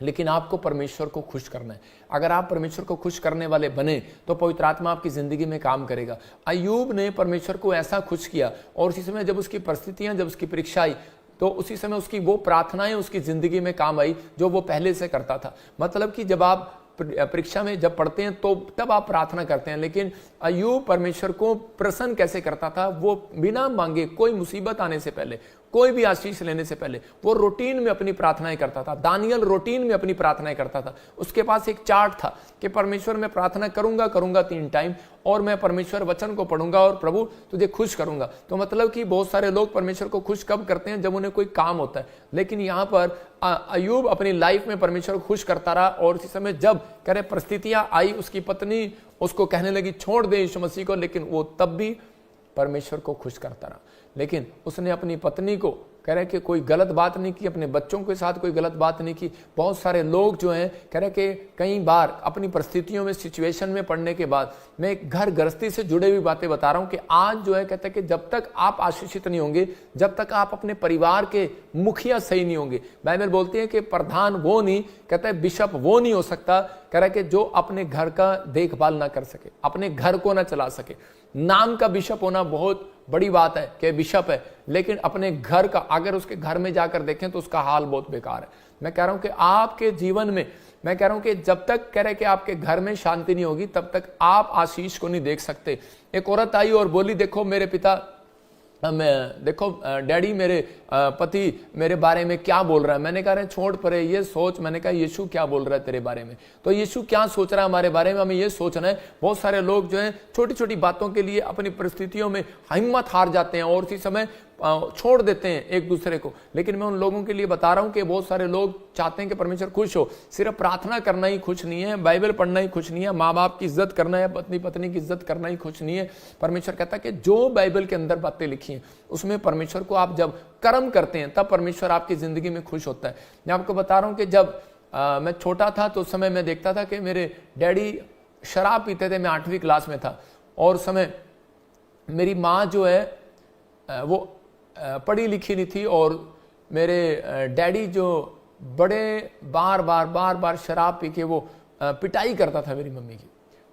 Speaker 1: लेकिन आपको परमेश्वर को खुश करना है। अगर आप परमेश्वर को खुश करने वाले बने तो पवित्र आत्मा आपकी जिंदगी में काम करेगा। अय्यूब ने परमेश्वर को ऐसा खुश किया, और उसी समय जब उसकी परिस्थितियां, जब उसकी परीक्षा आई, तो उसी समय उसकी वो प्रार्थनाएं उसकी जिंदगी में काम आई जो वो पहले से करता था। मतलब कि जब आप परीक्षा में जब पढ़ते हैं तो तब आप प्रार्थना करते हैं, लेकिन अय्यूब परमेश्वर को प्रसन्न कैसे करता था? वो बिना मांगे, कोई मुसीबत आने से पहले, कोई भी आशीष लेने से पहले वो रूटीन में अपनी प्रार्थनाएं करता था। दानियल रूटीन में अपनी प्रार्थनाएं करता था। उसके पास एक चार्ट था कि परमेश्वर मैं प्रार्थना करूंगा 3 टाइम, और मैं परमेश्वर वचन को पढ़ूंगा और प्रभु तुझे खुश करूंगा। तो मतलब कि बहुत सारे लोग परमेश्वर को खुश कब करते हैं? जब उन्हें कोई काम होता है। लेकिन यहाँ पर अय्यूब अपनी लाइफ में परमेश्वर को खुश करता रहा, और इसी समय जब कह रहे परिस्थितियां आई, उसकी पत्नी उसको कहने लगी छोड़ दे यीशु मसीह को, लेकिन वो तब भी परमेश्वर को खुश करता रहा। लेकिन उसने अपनी पत्नी को कह रहे कि कोई गलत बात नहीं की, अपने बच्चों के साथ कोई गलत बात नहीं की। बहुत सारे लोग जो हैं कह रहे कि कई बार अपनी परिस्थितियों में, सिचुएशन में पड़ने के बाद, मैं एक घर गृहस्थी से जुड़े हुई बातें बता रहा हूं कि आज जो है कहते हैं कि जब तक आप आशीषित नहीं होंगे, जब तक आप अपने परिवार के मुखिया सही नहीं होंगे। बाइबल बोलती है कि प्रधान वो नहीं, कहता है बिशप वो नहीं हो सकता, कह रहा है कि जो अपने घर का देखभाल ना कर सके, अपने घर को ना चला सके। नाम का बिशप होना बहुत बड़ी बात है कि बिशप है, लेकिन अपने घर का अगर उसके घर में जाकर देखें तो उसका हाल बहुत बेकार है। मैं कह रहा हूं कि आपके जीवन में, मैं कह रहा हूं कि जब तक कह रहे कि आपके घर में शांति नहीं होगी, तब तक आप आशीष को नहीं देख सकते। एक औरत आई और बोली, देखो मेरे पिता, देखो डैडी, मेरे पति मेरे बारे में क्या बोल रहा है। मैंने कहा छोड़ परे ये सोच। मैंने कहा यीशु क्या बोल रहा है तेरे बारे में? तो यीशु क्या सोच रहा है हमारे बारे में, हमें ये सोचना है। बहुत सारे लोग जो हैं छोटी छोटी बातों के लिए अपनी परिस्थितियों में हिम्मत हार जाते हैं और उसी समय छोड़ देते हैं एक दूसरे को। लेकिन मैं उन लोगों के लिए बता रहा हूं कि बहुत सारे लोग चाहते हैं कि परमेश्वर खुश हो। सिर्फ प्रार्थना करना ही खुश नहीं है, बाइबल पढ़ना ही खुश नहीं है, माँ बाप की इज्जत करना है, पत्नी पत्नी की इज्जत करना ही खुश नहीं है। परमेश्वर कहता है कि जो बाइबल के अंदर बातें लिखी हैं उसमें परमेश्वर को आप जब कर्म करते हैं तब परमेश्वर आपकी जिंदगी में खुश होता है। मैं आपको बता रहा हूं कि जब मैं छोटा था तो उस समय मैं देखता था कि मेरे डैडी शराब पीते थे। मैं 8वीं क्लास में था और समय मेरी माँ जो है वो पढ़ी लिखी नहीं थी, और मेरे डैडी जो बड़े बार बार शराब पी के वो पिटाई करता था मेरी मम्मी की,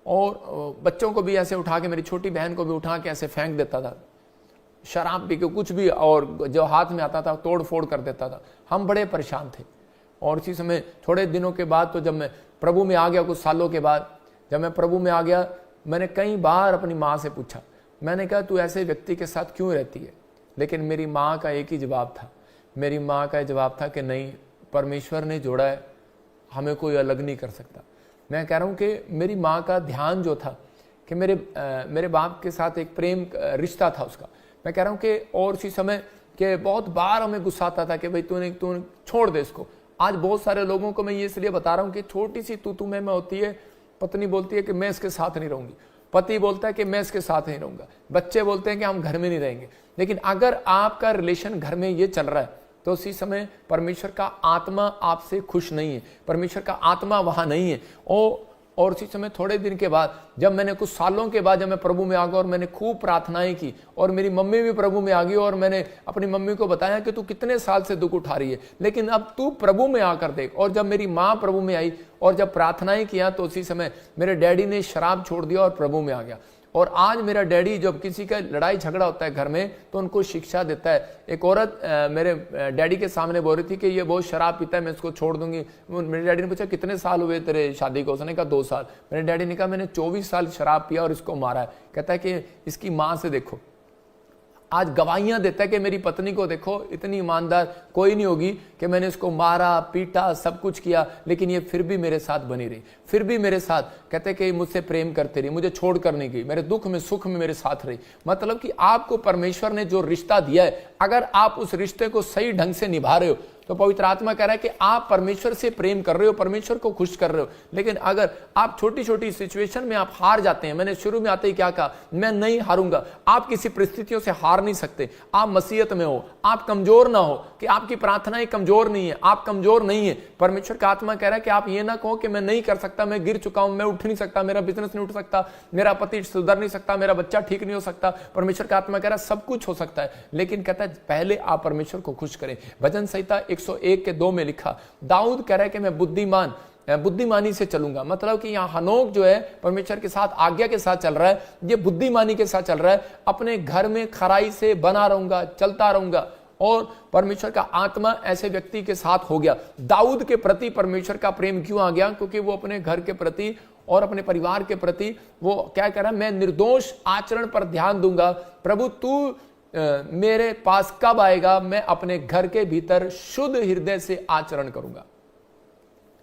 Speaker 1: और बच्चों को भी ऐसे उठा के, मेरी छोटी बहन को भी उठा के ऐसे फेंक देता था शराब पी के, कुछ भी, और जो हाथ में आता था तोड़ फोड़ कर देता था। हम बड़े परेशान थे। और इसी समय थोड़े दिनों के बाद, तो जब मैं प्रभु में आ गया, कुछ सालों के बाद जब मैं प्रभु में आ गया, मैंने कई बार अपनी माँ से पूछा। मैंने कहा तू ऐसे व्यक्ति के साथ क्यों रहती है? लेकिन मेरी माँ का एक ही जवाब था। मेरी माँ का जवाब था कि नहीं, परमेश्वर ने जोड़ा है, हमें कोई अलग नहीं कर सकता। मैं कह रहा हूँ कि मेरी माँ का ध्यान जो था कि मेरे बाप के साथ एक प्रेम रिश्ता था उसका। मैं कह रहा हूँ कि और उसी समय कि बहुत बार हमें गुस्सा आता था कि भाई तूने छोड़ दे इसको। आज बहुत सारे लोगों को मैं ये इसलिए बता रहा हूँ कि छोटी सी तू में होती है। पत्नी बोलती है कि मैं इसके साथ नहीं रहूंगी, पति बोलता है कि मैं इसके साथ नहीं रहूंगा, बच्चे बोलते हैं कि हम घर में नहीं रहेंगे। लेकिन अगर आपका रिलेशन घर में ये चल रहा है तो उसी समय परमेश्वर का आत्मा आपसे खुश नहीं है, परमेश्वर का आत्मा वहां नहीं है। और उसी समय थोड़े दिन के बाद, जब मैंने कुछ सालों के बाद जब मैं प्रभु में आ गया और मैंने खूब प्रार्थनाएं की और मेरी मम्मी भी प्रभु में आ गई, और मैंने अपनी मम्मी को बताया कि तू कितने साल से दुख उठा रही है, लेकिन अब तू प्रभु में आकर देख। और जब मेरी माँ प्रभु में आई और जब प्रार्थनाएं किया तो उसी समय मेरे डैडी ने शराब छोड़ दिया और प्रभु में आ गया। और आज मेरा डैडी जब किसी का लड़ाई झगड़ा होता है घर में तो उनको शिक्षा देता है। एक औरत मेरे डैडी के सामने बोल रही थी कि ये बहुत शराब पीता है, मैं इसको छोड़ दूंगी। मेरे डैडी ने पूछा कितने साल हुए तेरे शादी को? उसने कहा 2 साल। मेरे डैडी ने कहा मैंने 24 साल शराब पिया और इसको मारा है। कहता है कि इसकी माँ से देखो, आज गवाहियां देता है कि मेरी पत्नी को देखो, इतनी ईमानदार कोई नहीं होगी कि मैंने इसको मारा पीटा सब कुछ किया, लेकिन ये फिर भी मेरे साथ बनी रही, फिर भी मेरे साथ कहते कि मुझसे प्रेम करती रही, मुझे छोड़ कर नहीं गई, मेरे दुख में सुख में मेरे साथ रही। मतलब कि आपको परमेश्वर ने जो रिश्ता दिया है, अगर आप उस रिश्ते को सही ढंग से निभा रहे हो तो पवित्र आत्मा कह रहा है कि आप परमेश्वर से प्रेम कर रहे हो, परमेश्वर को खुश कर रहे हो। लेकिन अगर आप छोटी छोटी सिचुएशन में आप हार जाते हैं, मैंने शुरू में आते ही क्या कहा, मैं नहीं हारूंगा। आप किसी परिस्थितियों से हार नहीं सकते। आप मसीहत में हो, आप कमजोर ना हो कि आपकी प्रार्थनाएं कमजोर नहीं है, आप कमजोर नहीं है। परमेश्वर का आत्मा कह रहा है कि आप ये ना कहो कि मैं नहीं कर सकता, मैं गिर चुका हूं, मैं उठ नहीं सकता, मेरा बिजनेस नहीं उठ सकता, मेरा पति सुधर नहीं सकता, मेरा बच्चा ठीक नहीं हो सकता। परमेश्वर का आत्मा कह रहा है सब कुछ हो सकता है, लेकिन कहता है पहले आप परमेश्वर को खुश करें। भजन संहिता 101 के 2 में लिखा, दाऊद कह रहा है कि मैं बुद्धिमानी से चलूंगा। मतलब कि यहाँ हनोक जो है परमेश्वर के साथ आज्ञा के साथ चल रहा है, ये बुद्धिमानी के साथ चल रहा है। अपने घर में खराई से बना रहूंगा, चलता रहूंगा। और परमेश्वर का आत्मा ऐसे व्यक्ति के साथ हो गया। दाऊद के प्रति परमेश्वर का प्रेम क्यों आ गया? क्योंकि वो अपने घर के प्रति और अपने परिवार के प्रति वो क्या कह रहा है, मैं निर्दोष आचरण पर ध्यान दूंगा। प्रभु तू मेरे पास कब आएगा, मैं अपने घर के भीतर शुद्ध हृदय से आचरण करूंगा।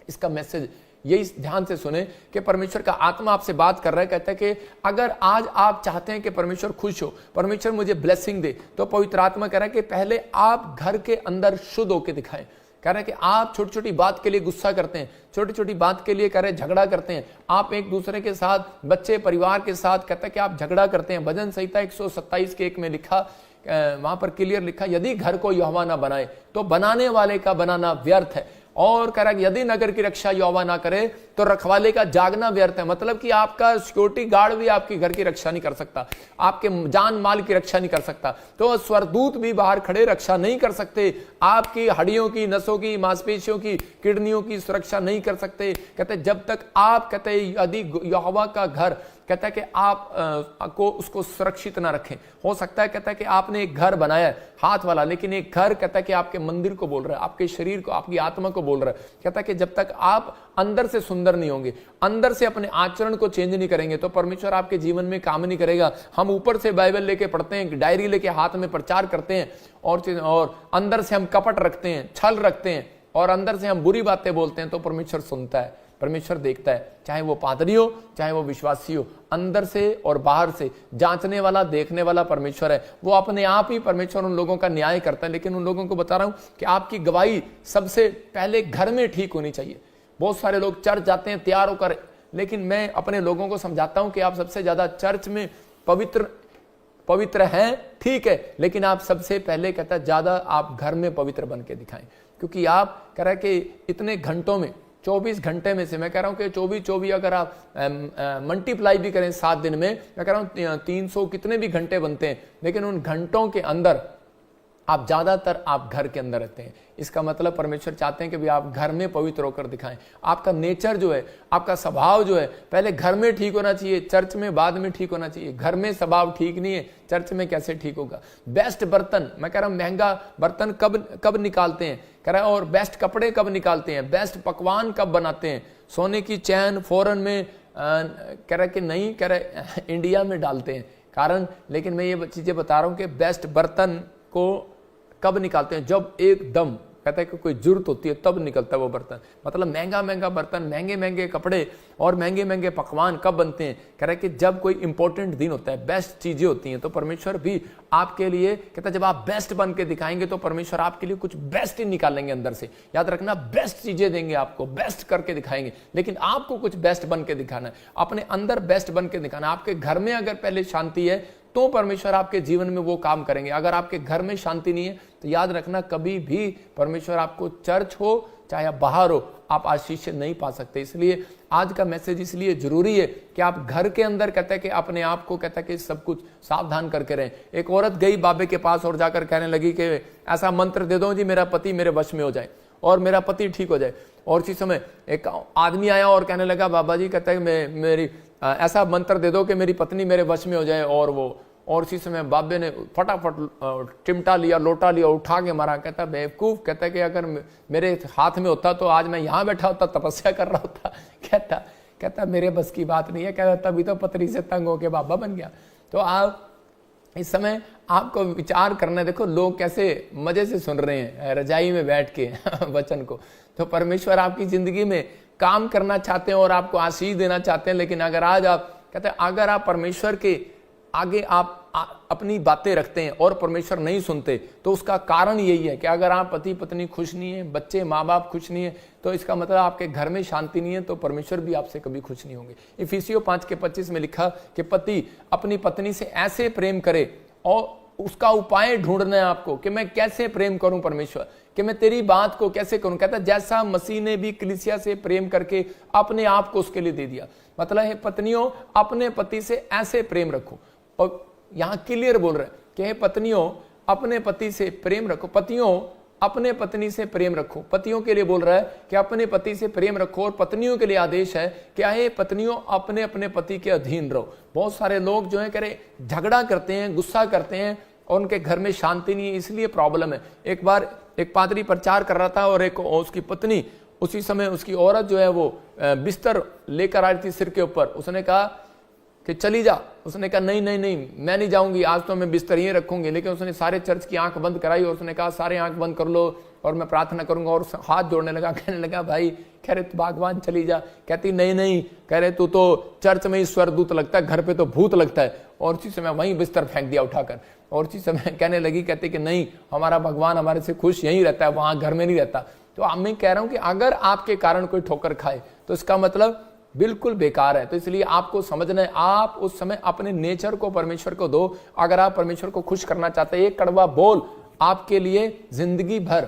Speaker 1: इसका मैसेज यही ध्यान से सुने कि परमेश्वर का आत्मा आपसे बात कर रहा है। कहता है कि अगर आज आप चाहते हैं कि परमेश्वर खुश हो, परमेश्वर मुझे ब्लेसिंग दे, तो पवित्र आत्मा कह रहा है कि पहले आप घर के अंदर शुद्ध होकर दिखाएं। कह रहे हैं कि आप छोटी छोटी बात के लिए गुस्सा करते हैं, छोटी छोटी बात के लिए कह रहे झगड़ा करते हैं, आप एक दूसरे के साथ, बच्चे परिवार के साथ, कहता है कि आप झगड़ा करते हैं। भजन संहिता 127 के 1 में लिखा, वहां पर क्लियर लिखा, यदि घर को यहोवा ना बनाए तो बनाने वाले का बनाना व्यर्थ है। और कह रहा है यदि नगर की रक्षा यहोवा ना करे तो रखवाले का जागना व्यर्थ है। मतलब कि आपका सिक्योरिटी गार्ड भी आपके घर की रक्षा नहीं कर सकता, आपके जान माल की रक्षा नहीं कर सकता, तो स्वर्गदूत भी बाहर खड़े रक्षा नहीं कर सकते, आपकी हड्डियों की, नसों की, मांसपेशियों की, किडनियों की सुरक्षा नहीं कर सकते। कहते जब तक आप, कहते यदि यहोवा का घर, कहता है कि आप को उसको सुरक्षित ना रखें। हो सकता है, कहता है कि आपने एक घर बनाया है हाथ वाला, लेकिन एक घर, कहता है कि आपके मंदिर को बोल रहा है, आपके शरीर को, आपकी आत्मा को बोल रहा है। कहता है कि जब तक आप अंदर से सुंदर नहीं होंगे, अंदर से अपने आचरण को चेंज नहीं करेंगे, तो परमेश्वर आपके जीवन में काम नहीं करेगा। हम ऊपर से बाइबल लेके पढ़ते हैं, डायरी लेके हाथ में प्रचार करते हैं, और अंदर से हम कपट रखते हैं, छल रखते हैं, और अंदर से हम बुरी बातें बोलते हैं, तो परमेश्वर सुनता है, परमेश्वर देखता है। चाहे वो पादरी हो, चाहे वो विश्वासी हो, अंदर से और बाहर से जांचने वाला, देखने वाला परमेश्वर है। वो अपने आप ही परमेश्वर उन लोगों का न्याय करता है। लेकिन उन लोगों को बता रहा हूं कि आपकी गवाही सबसे पहले घर में ठीक होनी चाहिए। बहुत सारे लोग चर्च जाते हैं तैयार होकर, लेकिन मैं अपने लोगों को समझाता हूं कि आप सबसे ज्यादा चर्च में पवित्र हैं, ठीक है, लेकिन आप सबसे पहले, कहता है, ज्यादा आप घर में पवित्र बन के दिखाएं। क्योंकि आप कह रहे हैं कि इतने घंटों में, 24 घंटे में से, मैं कह रहा हूं कि 24 अगर आप मल्टीप्लाई भी करें 7 दिन में, मैं कह रहा हूं 300 कितने भी घंटे बनते हैं, लेकिन उन घंटों के अंदर आप ज्यादातर आप घर के अंदर रहते हैं। इसका मतलब परमेश्वर चाहते हैं कि भी आप घर में पवित्र होकर दिखाएं। आपका नेचर जो है, आपका स्वभाव जो है, पहले घर में ठीक होना चाहिए, चर्च में बाद में ठीक होना चाहिए। घर में स्वभाव ठीक नहीं है, चर्च में कैसे ठीक होगा। बेस्ट बर्तन, मैं कह रहा हूं महंगा बर्तन कब निकालते हैं, कह रहा है, और बेस्ट कपड़े कब निकालते हैं, बेस्ट पकवान कब बनाते हैं। सोने की चैन फॉरेन में कह रहा है कि नहीं, कह रहा इंडिया में डालते हैं, कारण, लेकिन मैं ये चीजें बता रहा हूं कि बेस्ट बर्तन को कब निकालते हैं, जब एकदम, कहता है कि कोई जरूरत होती है तब निकलता है वो बर्तन। मतलब महंगा महंगा बर्तन, महंगे महंगे कपड़े और महंगे महंगे पकवान कब बनते हैं, कह रहा है कि जब कोई इंपॉर्टेंट दिन होता है, बेस्ट चीजें होती हैं। तो परमेश्वर भी आपके लिए, कहता है, जब आप बेस्ट बन के दिखाएंगे तो परमेश्वर आपके लिए कुछ बेस्ट ही निकालेंगे अंदर से। याद रखना, बेस्ट चीजें देंगे आपको, बेस्ट करके दिखाएंगे, लेकिन आपको कुछ बेस्ट बन के दिखाना है, अपने अंदर बेस्ट बन के दिखाना। आपके घर में अगर पहले शांति है तो परमेश्वर आपके जीवन में वो काम करेंगे। अगर आपके घर में शांति नहीं है तो याद रखना, कभी भी परमेश्वर आपको, चर्च हो चाहे बाहर हो, आप आशीष नहीं पा सकते। इसलिए आज का मैसेज इसलिए जरूरी है कि आप घर के अंदर, कहते हैं कि अपने आप को, कहता है कि सब कुछ सावधान करके रहें। एक औरत गई बाबे के पास और जाकर कहने लगी कि ऐसा मंत्र दे दो जी, मेरा पति मेरे वश में हो जाए और मेरा पति ठीक हो जाए। और इसी समय एक आदमी आया और कहने लगा, बाबा जी, कहता है मेरी ऐसा मंत्र दे दो कि मेरी पत्नी मेरे वश में हो जाए। और इसी समय बाबे ने फटाफट चिमटा लिया, लोटा लिया, उठा के मारा। कहता बेवकूफ, कहता है कि अगर मेरे हाथ में होता तो आज मैं यहाँ बैठा होता, तपस्या कर रहा होता। कहता मेरे बस की बात नहीं है। कहता तभी तो पत्नी से तंग होके बाबा बन गया। तो आप इस समय आपको विचार करना है। देखो लोग कैसे मजे से सुन रहे हैं रजाई में बैठ के वचन को। तो परमेश्वर आपकी जिंदगी में काम करना चाहते हैं और आपको आशीष देना चाहते हैं। लेकिन अगर आज आप, कहते हैं, अगर आप परमेश्वर के आगे आप अपनी बातें रखते हैं और परमेश्वर नहीं सुनते, तो उसका कारण यही है कि अगर आप पति पत्नी खुश नहीं है, बच्चे माँ बाप खुश नहीं है, तो इसका मतलब आपके घर में शांति नहीं है, तो परमेश्वर भी आपसे कभी खुश नहीं होंगे। इफिसियों 5:25 में लिखा कि पति अपनी पत्नी से ऐसे प्रेम करे, और उसका उपाय ढूंढना है आपको कि मैं कैसे प्रेम करूं परमेश्वर, कि मैं तेरी बात को कैसे करूं। कहता है जैसा मसीह ने भी कलीसिया से प्रेम करके अपने आप को उसके लिए दे दिया। मतलब है पत्नियों, अपने पति से ऐसे प्रेम रखो। और यहां क्लियर बोल रहे हैं कि हे पत्नियों, अपने पति से प्रेम रखो। पतियों, अपने पत्नी से प्रेम रखो। पतियों के लिए बोल रहा है कि अपने पति से प्रेम रखो, और पत्नियों के लिए आदेश है कि हे पत्नियों, अपने अपने पति के अधीन रहो। बहुत सारे लोग जो है कह रहे झगड़ा करते हैं, गुस्सा करते हैं, और उनके घर में शांति नहीं है, इसलिए प्रॉब्लम है। एक बार एक पादरी प्रचार कर रहा था और एक उसकी पत्नी, उसी समय उसकी औरत जो है वो बिस्तर लेकर आ रही थी सिर के ऊपर। उसने कहा कि चली जा। उसने कहा नहीं नहीं नहीं, मैं नहीं जाऊंगी, आज तो मैं बिस्तर ही रखूंगी। लेकिन उसने सारे चर्च की आंख बंद कराई और उसने कहा सारे आंख बंद कर लो और मैं प्रार्थना करूंगा। और हाथ जोड़ने लगा, कहने लगा भाई, कह रहे भगवान चली जा। कहती नहीं नहीं, कह रहे तू तो चर्च में ही स्वर्गदूत लगता है, घर पे तो भूत लगता है। और उसी समय वहीं बिस्तर फेंक दिया उठाकर। और उसी समय कहने लगी, कहती कि नहीं, हमारा भगवान हमारे से खुश यहीं रहता है, वहां घर में नहीं रहता। तो मैं कह रहा हूं कि अगर आपके कारण कोई ठोकर खाए तो इसका मतलब बिल्कुल बेकार है। तो इसलिए आपको समझना है, आप उस समय अपने नेचर को परमेश्वर को दो। अगर आप परमेश्वर को खुश करना चाहते हैं, एक कड़वा बोल आपके लिए जिंदगी भर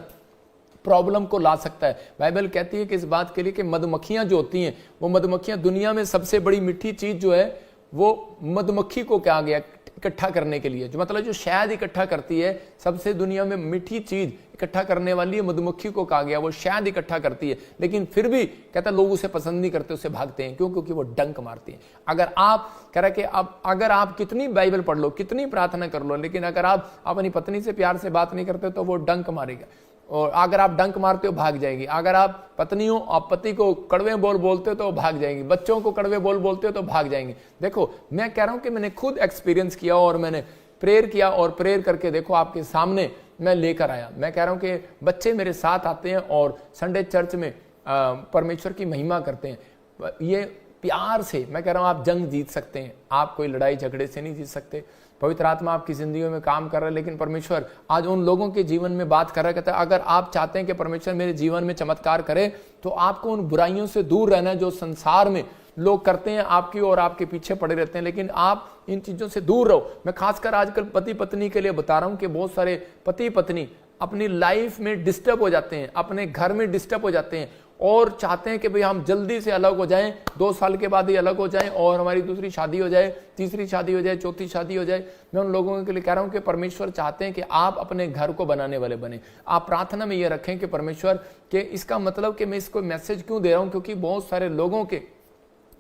Speaker 1: प्रॉब्लम को ला सकता है। बाइबल कहती है कि इस बात के लिए कि मधुमक्खियां जो होती हैं, वो मधुमक्खियां, दुनिया में सबसे बड़ी मीठी चीज जो है वो मधुमक्खी को क्या गया इकट्ठा करने के लिए, जो मतलब जो शहद इकट्ठा करती है, सबसे दुनिया में मीठी चीज इकट्ठा करने वाली है मधुमक्खी को कहा गया, वो शहद इकट्ठा करती है। लेकिन फिर भी कहता है लोग उसे पसंद नहीं करते, उसे भागते हैं। क्यों? क्योंकि वो डंक मारती है। अगर आप कह रहे कि अगर आप कितनी बाइबल पढ़ लो, कितनी प्रार्थना कर लो, लेकिन अगर आप अपनी पत्नी से प्यार से बात नहीं करते तो वो डंक मारेगा। और अगर आप डंक मारते हो भाग जाएगी। अगर आप पत्नी हो, आप पति को कड़वे बोल बोलते हो तो भाग जाएंगी। बच्चों को कड़वे बोल बोलते हो तो भाग जाएंगे। देखो, मैं कह रहा हूं कि मैंने खुद एक्सपीरियंस किया और मैंने प्रेयर किया, और प्रेयर करके देखो आपके सामने मैं लेकर आया। मैं कह रहा हूं कि बच्चे मेरे साथ आते हैं और संडे चर्च में परमेश्वर की महिमा करते हैं। ये प्यार से, मैं कह रहा हूं आप जंग जीत सकते हैं, आप कोई लड़ाई झगड़े से नहीं जीत सकते। पवित्र आत्मा आपकी जिंदगी में काम कर रहा है, लेकिन परमेश्वर आज उन लोगों के जीवन में बात कर रहा है। कहता है अगर आप चाहते हैं कि परमेश्वर मेरे जीवन में चमत्कार करे, तो आपको उन बुराइयों से दूर रहना है जो संसार में लोग करते हैं, आपकी और आपके पीछे पड़े रहते हैं। लेकिन आप इन चीजों से दूर रहो। मैं खासकर आजकल पति पत्नी के लिए बता रहा हूं कि बहुत सारे पति पत्नी अपनी लाइफ में डिस्टर्ब हो जाते हैं, अपने घर में डिस्टर्ब हो जाते हैं और चाहते हैं कि भाई हम जल्दी से अलग हो जाएं, 2 साल के बाद ही अलग हो जाएं और हमारी दूसरी शादी हो जाए, तीसरी शादी हो जाए, चौथी शादी हो जाए। मैं उन लोगों के लिए कह रहा हूं कि परमेश्वर चाहते हैं कि आप अपने घर को बनाने वाले बने। आप प्रार्थना में ये रखें कि परमेश्वर के, इसका मतलब कि मैं इसको मैसेज क्यों दे रहा हूं, क्योंकि बहुत सारे लोगों के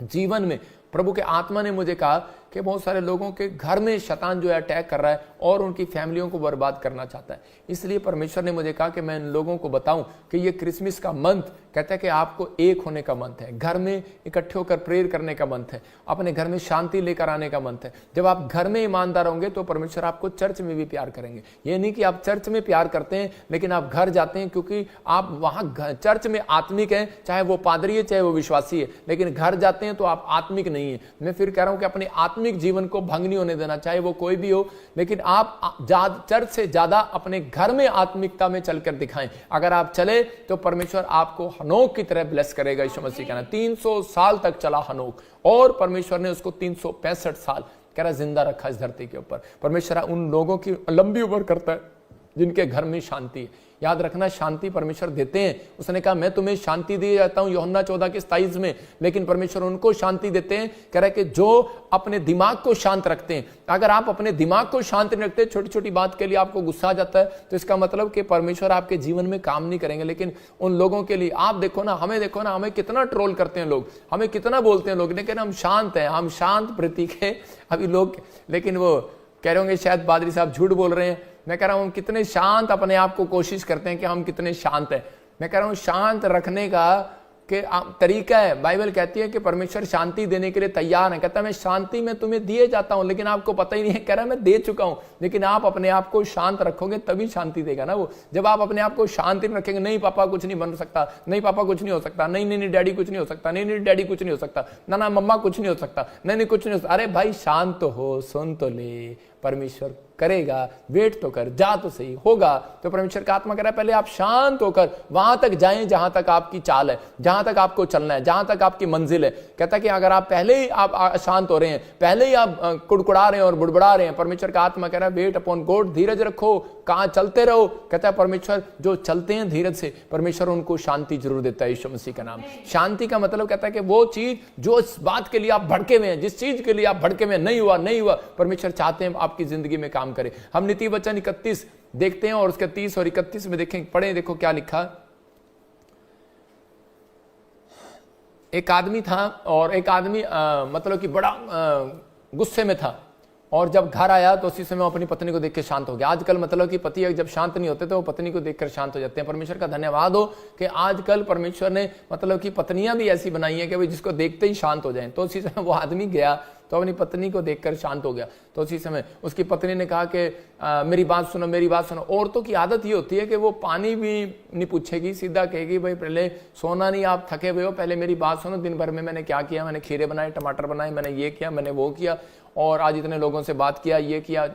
Speaker 1: जीवन में प्रभु के आत्मा ने मुझे कहा कि बहुत सारे लोगों के घर में शैतान जो है अटैक कर रहा है और उनकी फैमिलियों को बर्बाद करना चाहता है। इसलिए परमेश्वर ने मुझे कहा कि मैं इन लोगों को बताऊं कि ये क्रिसमस का मंथ कहता है कि आपको एक होने का मंथ है, घर में इकट्ठे होकर प्रेयर करने का मंथ है, अपने घर में शांति लेकर आने का मंथ है। जब आप घर में ईमानदार होंगे तो परमेश्वर आपको चर्च में भी प्यार करेंगे। ये नहीं कि आप चर्च में प्यार करते हैं लेकिन आप घर जाते हैं, क्योंकि आप वहां चर्च में आत्मिक हैं, चाहे वो पादरी है चाहे वो विश्वासी है, लेकिन घर जाते हैं तो आप आत्मिक नहीं है। मैं फिर कह रहा हूं कि अपने आत्मिक जीवन को भंग नहीं होने देना, चाहे वो कोई भी हो, लेकिन आप चर्च से ज्यादा अपने घर में आत्मिकता में चलकर दिखाएं। अगर आप चले तो परमेश्वर आपको हनोक की तरह ब्लेस करेगा। यीशु मसीह कहना 300 साल तक चला हनोक और परमेश्वर ने उसको 365 साल कह रहा जिंदा रखा इस धरती के ऊपर। परमेश्वर उन लोगों की लंबी उम्र करता है जिनके घर में शांति है। याद रखना, शांति परमेश्वर देते हैं। उसने कहा मैं तुम्हें शांति दिए जाता हूं, यूहन्ना 14:27 में, लेकिन परमेश्वर उनको शांति देते हैं, कह रहा है कि जो अपने दिमाग को शांत रखते हैं। अगर आप अपने दिमाग को शांत नहीं रखते, छोटी छोटी बात के लिए आपको गुस्सा आ जाता है, तो इसका मतलब कि परमेश्वर आपके जीवन में काम नहीं करेंगे। लेकिन उन लोगों के लिए आप देखो ना, हमें कितना ट्रोल करते हैं लोग, हमें कितना बोलते हैं लोग, लेकिन हम शांत हैं, हम शांत प्रतीक है अभी लोग। लेकिन वो कह रहे होंगे शायद पादरी साहब झूठ बोल रहे हैं। मैं कह रहा हूं कितने शांत अपने आप को कोशिश करते हैं कि हम कितने शांत हैं। मैं कह रहा हूं शांत रखने का के तरीका है। बाइबल कहती है कि परमेश्वर शांति देने के लिए तैयार है। कहता है मैं शांति में तुम्हें दिए जाता हूं, लेकिन आपको पता ही नहीं है। कह रहा है मैं दे चुका हूं, लेकिन आप अपने आप को शांत रखोगे तभी शांति देगा ना वो। जब आप अपने आप को शांति में रखेंगे, नहीं पापा कुछ नहीं बन सकता, नहीं पापा कुछ नहीं हो सकता, नहीं नहीं नहीं डैडी कुछ नहीं हो सकता, नहीं नहीं डैडी कुछ नहीं हो सकता, ना ना मम्मा कुछ नहीं हो सकता, नहीं नहीं कुछ नहीं हो सकता। अरे भाई शांत तो हो, सुन तो ले, परमेश्वर करेगा, वेट तो कर, जा तो सही, होगा। तो परमेश्वर का आत्मा कह रहा है पहले आप शांत होकर वहां तक जाएं जहां तक आपकी चाल है, जहां तक आपको चलना है, जहां तक आपकी मंजिल है। कहता है कि अगर आप पहले ही आप शांत हो रहे हैं, पहले ही आप कुड़कुड़ा रहे हैं और बुड़बुड़ा रहे हैं, परमेश्वर का आत्मा कह रहा है वेट अपॉन गॉड, धीरज रखो, कहां चलते रहो। कहता है परमेश्वर जो चलते हैं धीरज से, परमेश्वर उनको शांति जरूर देता है। यीशु मसीह का नाम। शांति का मतलब कहता है कि वो चीज जो इस बात के लिए आप भड़के हुए हैं, जिस चीज के लिए आप भड़के हुए नहीं हुआ, परमेश्वर चाहते हैं आपकी जिंदगी में काम करे। हम नीति वचन 31 देखते हैं और उसके 30 और 31 में देखें, पढ़े, देखो क्या लिखा। एक आदमी था और एक आदमी मतलब कि बड़ा गुस्से में था, और जब घर आया तो उसी समय अपनी पत्नी को देख के शांत हो गया। आजकल मतलब कि पति जब शांत नहीं होते तो वो पत्नी को देखकर शांत हो जाते हैं। परमेश्वर का धन्यवाद हो कि आजकल परमेश्वर ने मतलब कि पत्नियां भी ऐसी बनाई हैं कि भाई जिसको देखते ही शांत हो जाएं। तो उसी समय वो आदमी गया तो अपनी पत्नी को देखकर शांत हो गया। तो उसी समय उसकी पत्नी ने कहा कि मेरी बात सुनो, मेरी बात सुनो। औरतों की आदत ये होती है कि वो पानी भी नहीं पूछेगी, सीधा कहेगी भाई पहले सोना नहीं, आप थके हुए हो, पहले मेरी बात सुनो, दिन भर में मैंने क्या किया, मैंने खीरे बनाए, टमाटर बनाए, मैंने ये किया, मैंने वो किया, और आज इतने लोगों से बात किया, ये किया।